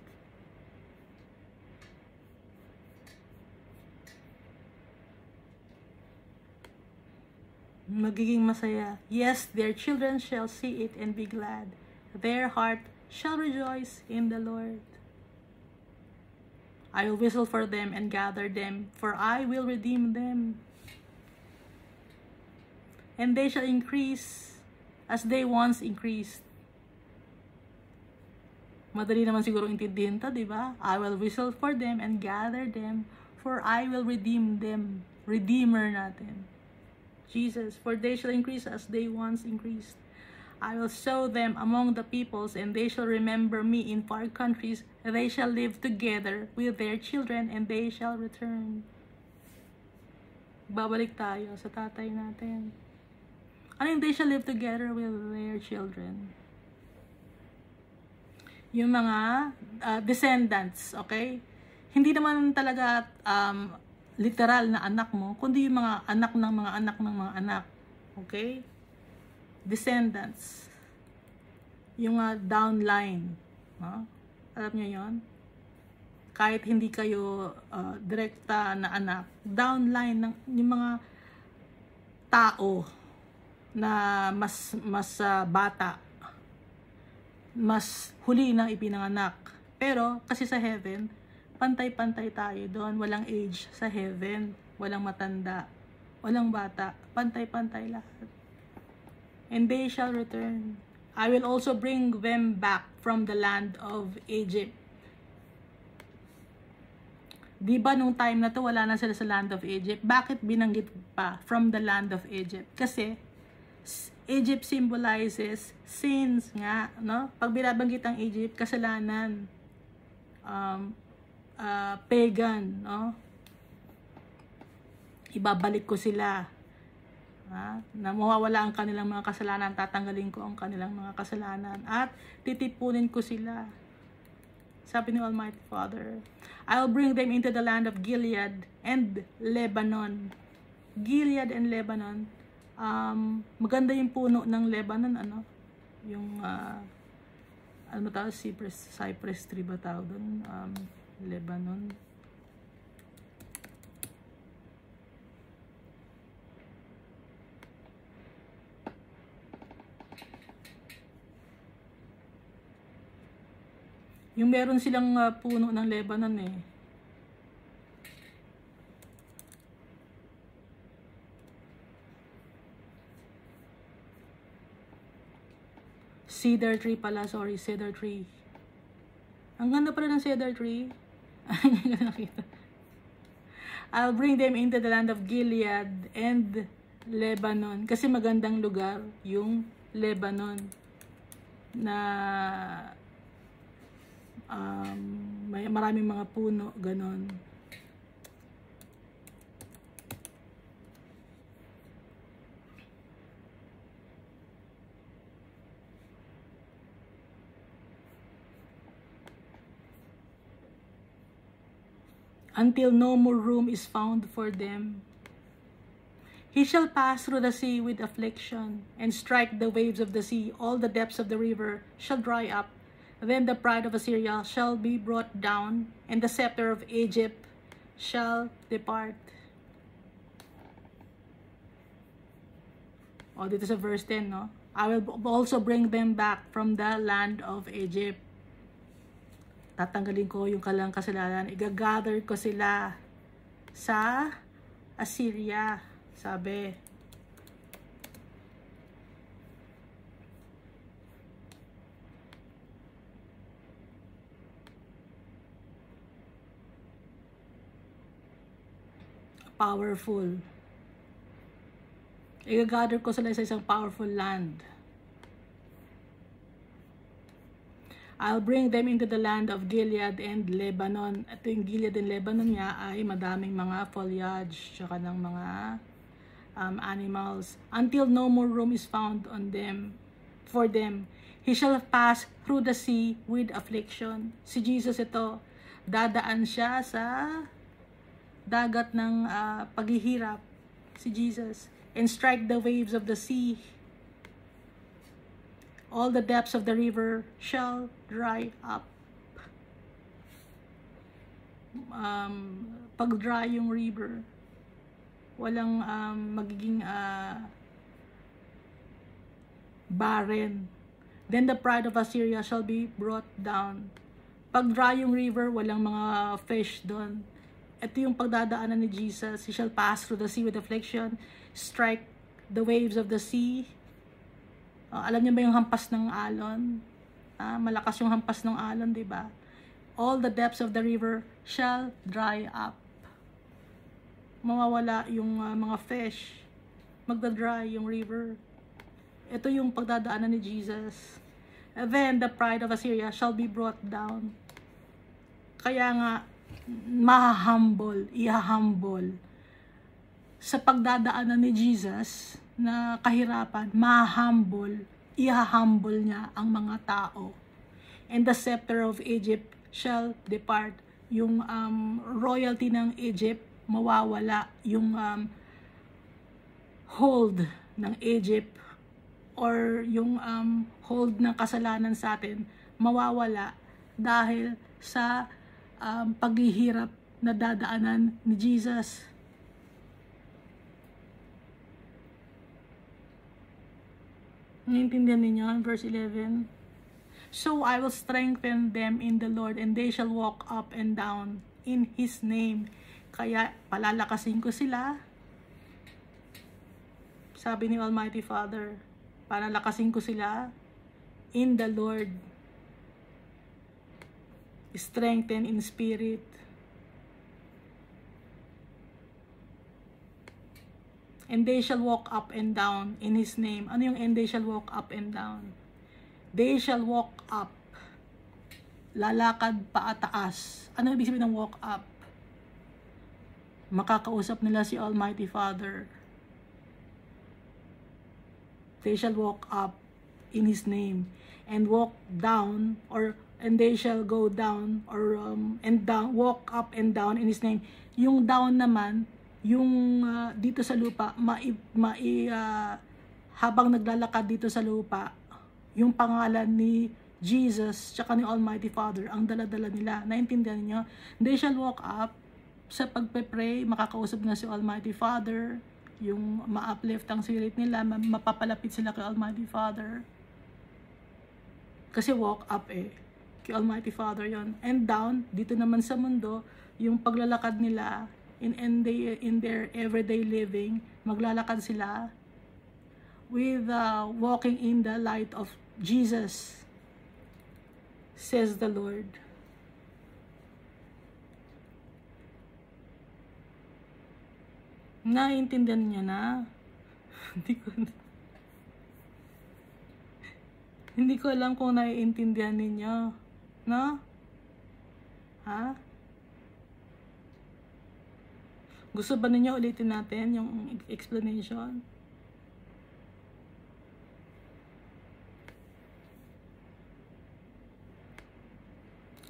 Magiging masaya. Yes, their children shall see it and be glad. Their heart shall rejoice in the Lord. I will whistle for them and gather them, for I will redeem them. And they shall increase as they once increased. Madali naman siguro intindihin to, di ba? I will whistle for them and gather them, for I will redeem them. Redeemer natin. Jesus, for they shall increase as they once increased. I will sow them among the peoples, and they shall remember me in far countries. They shall live together with their children, and they shall return. Babalik tayo sa tatay natin. Ano yung they shall live together with their children? Yung mga descendants, okay? Hindi naman talaga literal na anak mo, kundi yung mga anak ng mga anak ng mga anak. Okay? Descendants. Yung downline. Alam nyo yun? Kahit hindi kayo direkta na anak, downline ng yung mga tao na mas bata, mas huli nang ipinanganak. Pero kasi sa heaven, pantay-pantay tayo doon. Walang age sa heaven. Walang matanda. Walang bata. Pantay-pantay lahat. And they shall return. I will also bring them back from the land of Egypt. Di ba nung time na to wala na sila sa land of Egypt? Bakit binanggit pa from the land of Egypt? Kasi Egypt symbolizes sins nga, no? Pag binabanggit ang Egypt, kasalanan, pagan, no? Ibabalik ko sila. Na mawawala ang kanilang mga kasalanan, tatanggalin ko ang kanilang mga kasalanan at titipunin ko sila. Sabi ni Almighty Father, I'll bring them into the land of Gilead and Lebanon. Gilead and Lebanon. Maganda yung puno ng Lebanon, ano? Yung ano tawag, cypress tree ba tawag doon? Lebanon. Yung meron silang puno ng Lebanon eh. Cedar tree pala, sorry, cedar tree. Ang ganda pala ng cedar tree. I'll bring them into the land of Gilead and Lebanon. Kasi magandang lugar yung Lebanon na may maraming mga puno, ganon. Until no more room is found for them. He shall pass through the sea with affliction, and strike the waves of the sea. All the depths of the river shall dry up. Then the pride of Assyria shall be brought down, and the scepter of Egypt shall depart. Dito sa verse 10, no? I will also bring them back from the land of Egypt. Tatanggalin ko yung kalang kasalanan. Igagather ko sila sa Assyria. Sabi. powerful. I-gather ko sila sa isang powerful land. I'll bring them into the land of Gilead and Lebanon. At yung Gilead and Lebanon niya ay madaming mga foliage, tsaka ng mga animals, until no more room is found on them, for them. He shall pass through the sea with affliction. Si Jesus ito, dadaan siya sa dagat ng paghihirap. Si Jesus. And strike the waves of the sea. All the depths of the river shall dry up. Pag dry yung river, walang magiging barren. Then the pride of Assyria shall be brought down. Pag dry yung river, walang mga fish doon. Ito yung pagdadaanan ni Jesus. He shall pass through the sea with affliction, strike the waves of the sea. Alam niyo ba yung hampas ng alon? Malakas yung hampas ng alon, di ba? All the depths of the river shall dry up. Mawawala yung mga fish. Magda-dry yung river. Ito yung pagdadaanan ni Jesus. And then the pride of Assyria shall be brought down. Kaya nga, ihahumble. Sa pagdadaanan ni Jesus na kahirapan, ihahumble niya ang mga tao. And the scepter of Egypt shall depart. Yung royalty ng Egypt, mawawala. Yung hold ng Egypt or yung hold ng kasalanan sa atin, mawawala dahil sa paghihirap na dadaanan ni Jesus. Naiintindihan ninyo? Verse 11. So I will strengthen them in the Lord, and they shall walk up and down in His name. Kaya palalakasin ko sila. Sabi ni Almighty Father, palalakasin ko sila in the Lord. Strengthen in spirit. And they shall walk up and down in His name. Ano yung and they shall walk up and down? They shall walk up. Lalakad paataas. Ano ibig sabihin ng walk up? Makakausap nila si Almighty Father. They shall walk up in His name. And walk down, and they shall go down, walk up and down in His name. Yung down naman, yung dito sa lupa, habang naglalakad dito sa lupa, yung pangalan ni Jesus tsaka ni Almighty Father ang dala-dala nila. Naintindihan niyo? They shall walk up. Sa pagpe-pray, makakausap na si Almighty Father, yung ma-uplift ang spirit nila, mapapalapit sila kay Almighty Father. Kasi walk up kay Almighty Father yon. And down, dito naman sa mundo, yung paglalakad nila, in their everyday living, maglalakad sila with walking in the light of Jesus, says the Lord. Naiintindihan niya na? Hindi ko alam kung naiintindihan ninyo. No? Ha? Gusto ba ninyo ulitin natin yung explanation?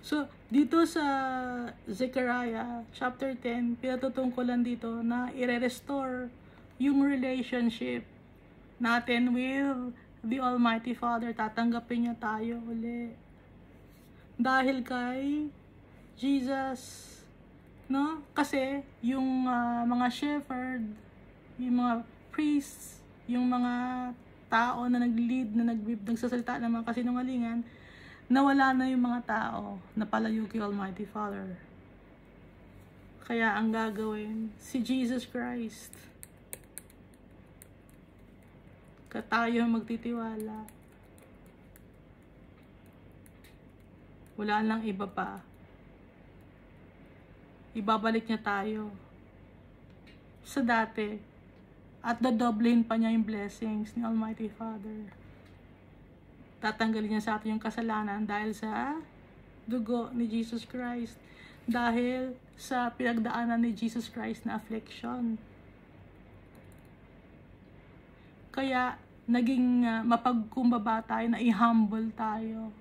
So, dito sa Zechariah chapter 10, pinatutungkulan dito na i-restore yung relationship natin with the Almighty Father. Tatanggapin niya tayo uli. Dahil kay Jesus. No? Kasi yung mga shepherd, yung mga priests, yung mga tao na nag-lead, na nagsasalita ng mga kasinungalingan, nawala na yung mga tao na palayo kay Almighty Father. Kaya ang gagawin, si Jesus Christ. Tayo magtitiwala. Wala lang iba pa. Ibabalik niya tayo sa dati. At dadoblehin pa niya yung blessings ni Almighty Father. Tatanggalin niya sa atin yung kasalanan dahil sa dugo ni Jesus Christ. Dahil sa pinagdaanan ni Jesus Christ na affliction. Kaya naging mapagkumbaba tayo, na i-humble tayo.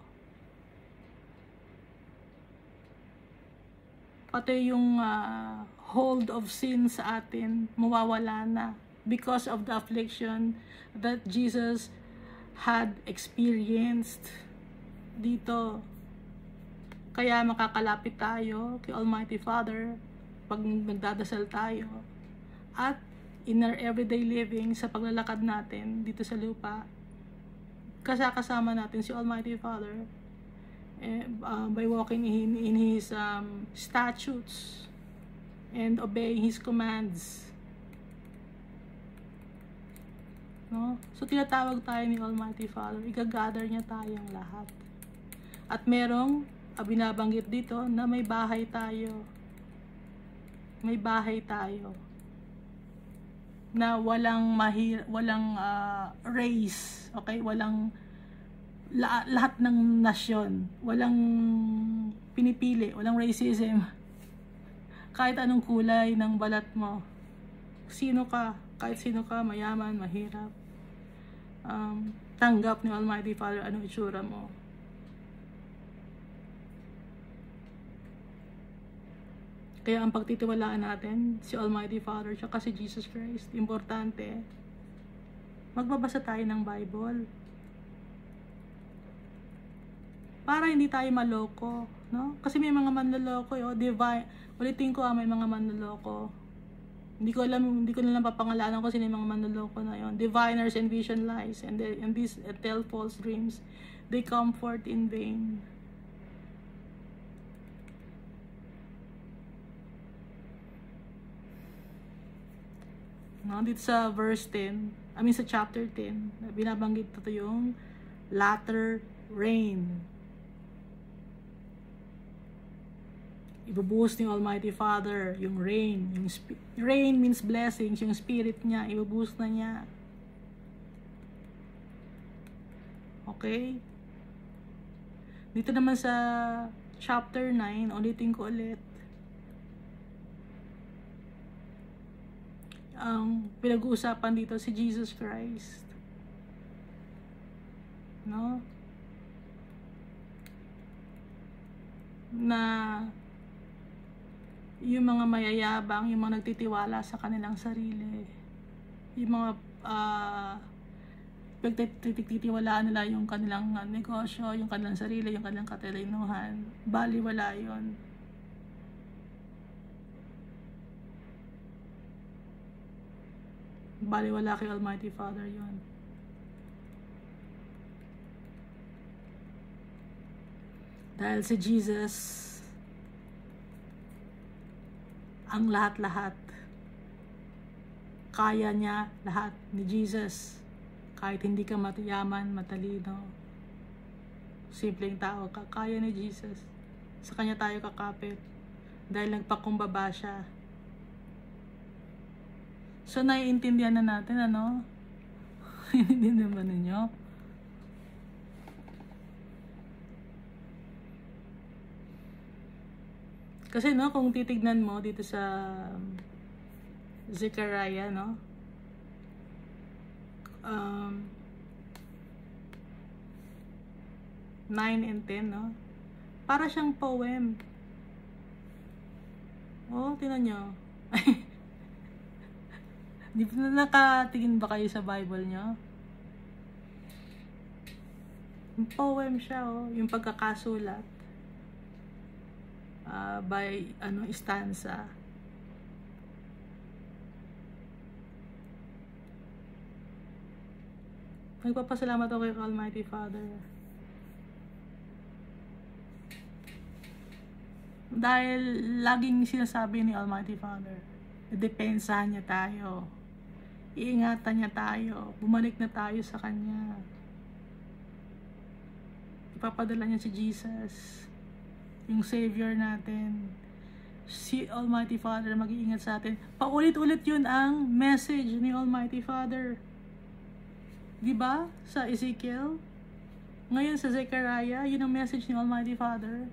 Pati yung hold of sin sa atin, mawawala na. Because of the affliction that Jesus had experienced dito. Kaya makakalapit tayo kay Almighty Father pag nagdadasal tayo. At in our everyday living, sa paglalakad natin dito sa lupa, kasama natin si Almighty Father by walking in His statutes and obeying His commands. No? So, tinatawag tayo ni Almighty Father. Igagather niya tayong lahat. At merong binabanggit dito na may bahay tayo. May bahay tayo. Na walang race. Okay? Walang lahat ng nasyon. Walang pinipili. Walang racism. Kahit anong kulay ng balat mo. Sino ka? Kahit sino ka, mayaman, mahirap. Tanggap ni Almighty Father anong itsura mo. Kaya ang pagtitiwalaan natin si Almighty Father tsaka si Jesus Christ, importante. Magbabasa tayo ng Bible para hindi tayo maloko, no? Kasi may mga manloloko, divine. Ulitin ko, may mga manloloko. Hindi ko na lang papangalanan ko sino yung mga manloloko na yon. Diviners and vision lies, and these tell false dreams. They come forth in vain. No, dito sa verse 10, sa chapter 10, binabanggit ito yung latter rain. Ibubuhos ni Almighty Father yung rain. Rain means blessings. Yung spirit niya, ibubuhos na niya. Okay? Dito naman sa chapter 9, ulitin ko ulit. Ang pinag-uusapan dito si Jesus Christ. No? Na yung mga mayayabang, yung mga nagtitiwala sa kanilang sarili, yung mga pagtitiwalaan nila yung kanilang negosyo, yung kanilang sarili, yung kanilang katalinuhan, baliwala yun. Baliwala kay Almighty Father yun. Dahil si Jesus ang lahat-lahat. Kaya niya lahat ni Jesus. Kahit hindi ka matayaman, matalino, simpleng tao ka, kaya ni Jesus. Sa kanya tayo kakapit. Dahil nagpakumbaba siya. So, naiintindihan na natin, ano? Hindi ba ninyo? Kasi no, kung titignan mo dito sa Zechariah, no? 9 and 10, no? Para siyang poem. Oh, tingnan nyo. Di ba nakatingin ba kayo sa Bible nyo? Poem siya, oh. Yung pagkakasulat. By stanza. Nagpapasalamat ako kay Almighty Father. Dahil laging sinasabi ni Almighty Father, depensahan niya tayo. Iingatan niya tayo. Bumalik na tayo sa Kanya. Ipapadala niya si Jesus, yung Savior natin. si Almighty Father mag-iingat sa atin. Paulit-ulit yun ang message ni Almighty Father. Diba? Sa Ezekiel. Ngayon sa Zechariah, yun ang message ni Almighty Father.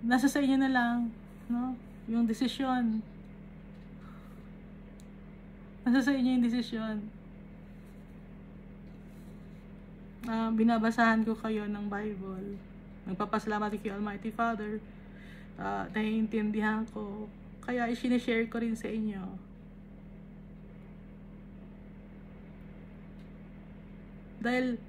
Nasa sa inyo na lang, no? Yung desisyon. Nasa sa inyo yung desisyon. Binabasahan ko kayo ng Bible. Nagpapasalamat kay Almighty Father. Naiintindihan ko. Kaya i-share ko rin sa inyo. Dahil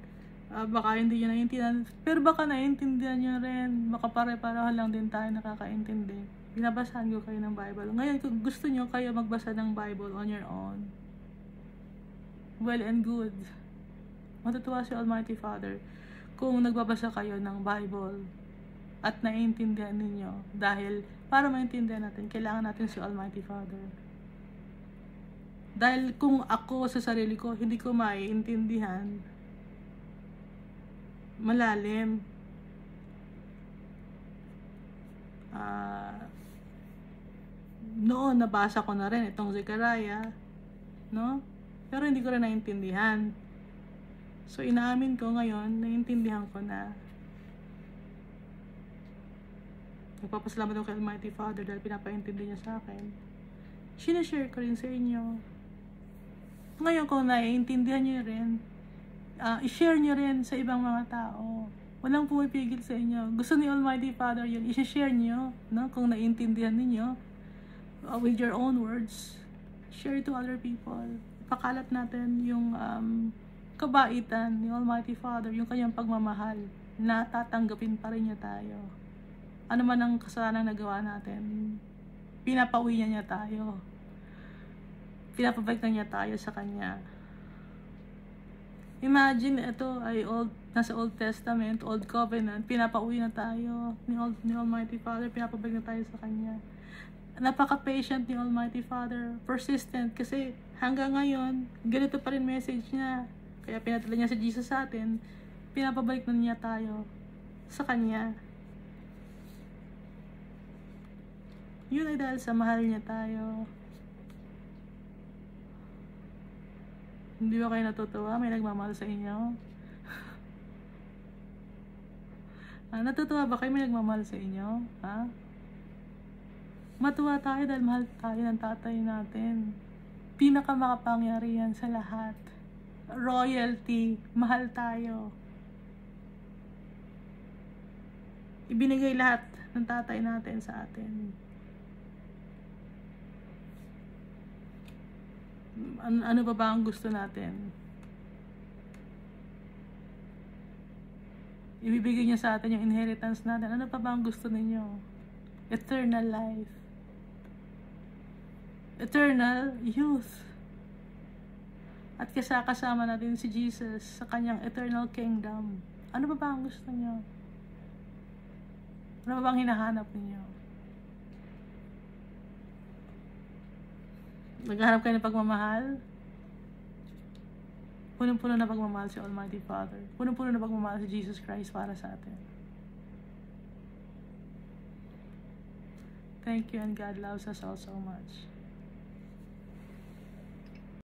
baka hindi nyo naiintindihan, pero baka naiintindihan nyo rin. Baka pare-pareho lang din tayo nakakaintindi. Binabasahan ko kayo ng Bible. Ngayon, kung gusto nyo kayo magbasa ng Bible on your own, well and good. Matutuwa si Almighty Father kung nagbabasa kayo ng Bible at naiintindihan ninyo. Dahil para maintindihan natin, kailangan natin si Almighty Father. Dahil kung ako sa sarili ko, hindi ko maiintindihan malalim, noon nabasa ko na rin itong Zechariah, no? Pero hindi ko rin naintindihan. So inaamin ko ngayon, naintindihan ko na. Nagpapasalamat ako kay Almighty Father dahil pinapaintindi niya sa akin. Sinashare ko rin sa inyo. Ngayon kung naiintindihan niyo rin, i-share nyo rin sa ibang mga tao. Walang pumipigil sa inyo. Gusto ni Almighty Father yun, i-share nyo, no? Kung naiintindihan ninyo, with your own words, share to other people. Pakalat natin yung kabaitan ni Almighty Father, yung kanyang pagmamahal, na tatanggapin pa rin niya tayo. Ano man ang kasalanan na nagawa natin, pinapauwi niya tayo. Pinapabalik na niya tayo sa kanya. Imagine, ito ay nasa Old Testament, Old Covenant, pinapauwi na tayo ni Almighty Father, pinapabalik na tayo sa Kanya. Napaka-patient ni Almighty Father, persistent, kasi hanggang ngayon, ganito pa rin message niya. Kaya pinadala niya si Jesus sa atin, pinapabalik na niya tayo sa Kanya. Yun ay dahil sa mahal niya tayo. Hindi ba kayo natutuwa? May nagmamahal sa inyo? Natutuwa ba kayo may nagmamahal sa inyo? Ha? Matuwa tayo dahil mahal tayo ng tatay natin. Pinakamakapangyarihan sa lahat. Royalty. Mahal tayo. Ibinigay lahat ng tatay natin sa atin. Ano pa ba ang gusto natin? Ibibigay niya sa atin yung inheritance natin. Ano pa ba ang gusto ninyo? Eternal life. Eternal youth. At kasama natin si Jesus sa kanyang eternal kingdom. Ano pa ba ang gusto niyo? Ano pa ba ang hinahanap ninyo? Naghahanap kayo ng pagmamahal? Punong-puno na pagmamahal si Almighty Father. Punong-puno na pagmamahal si Jesus Christ para sa atin. Thank you, and God loves us all so much.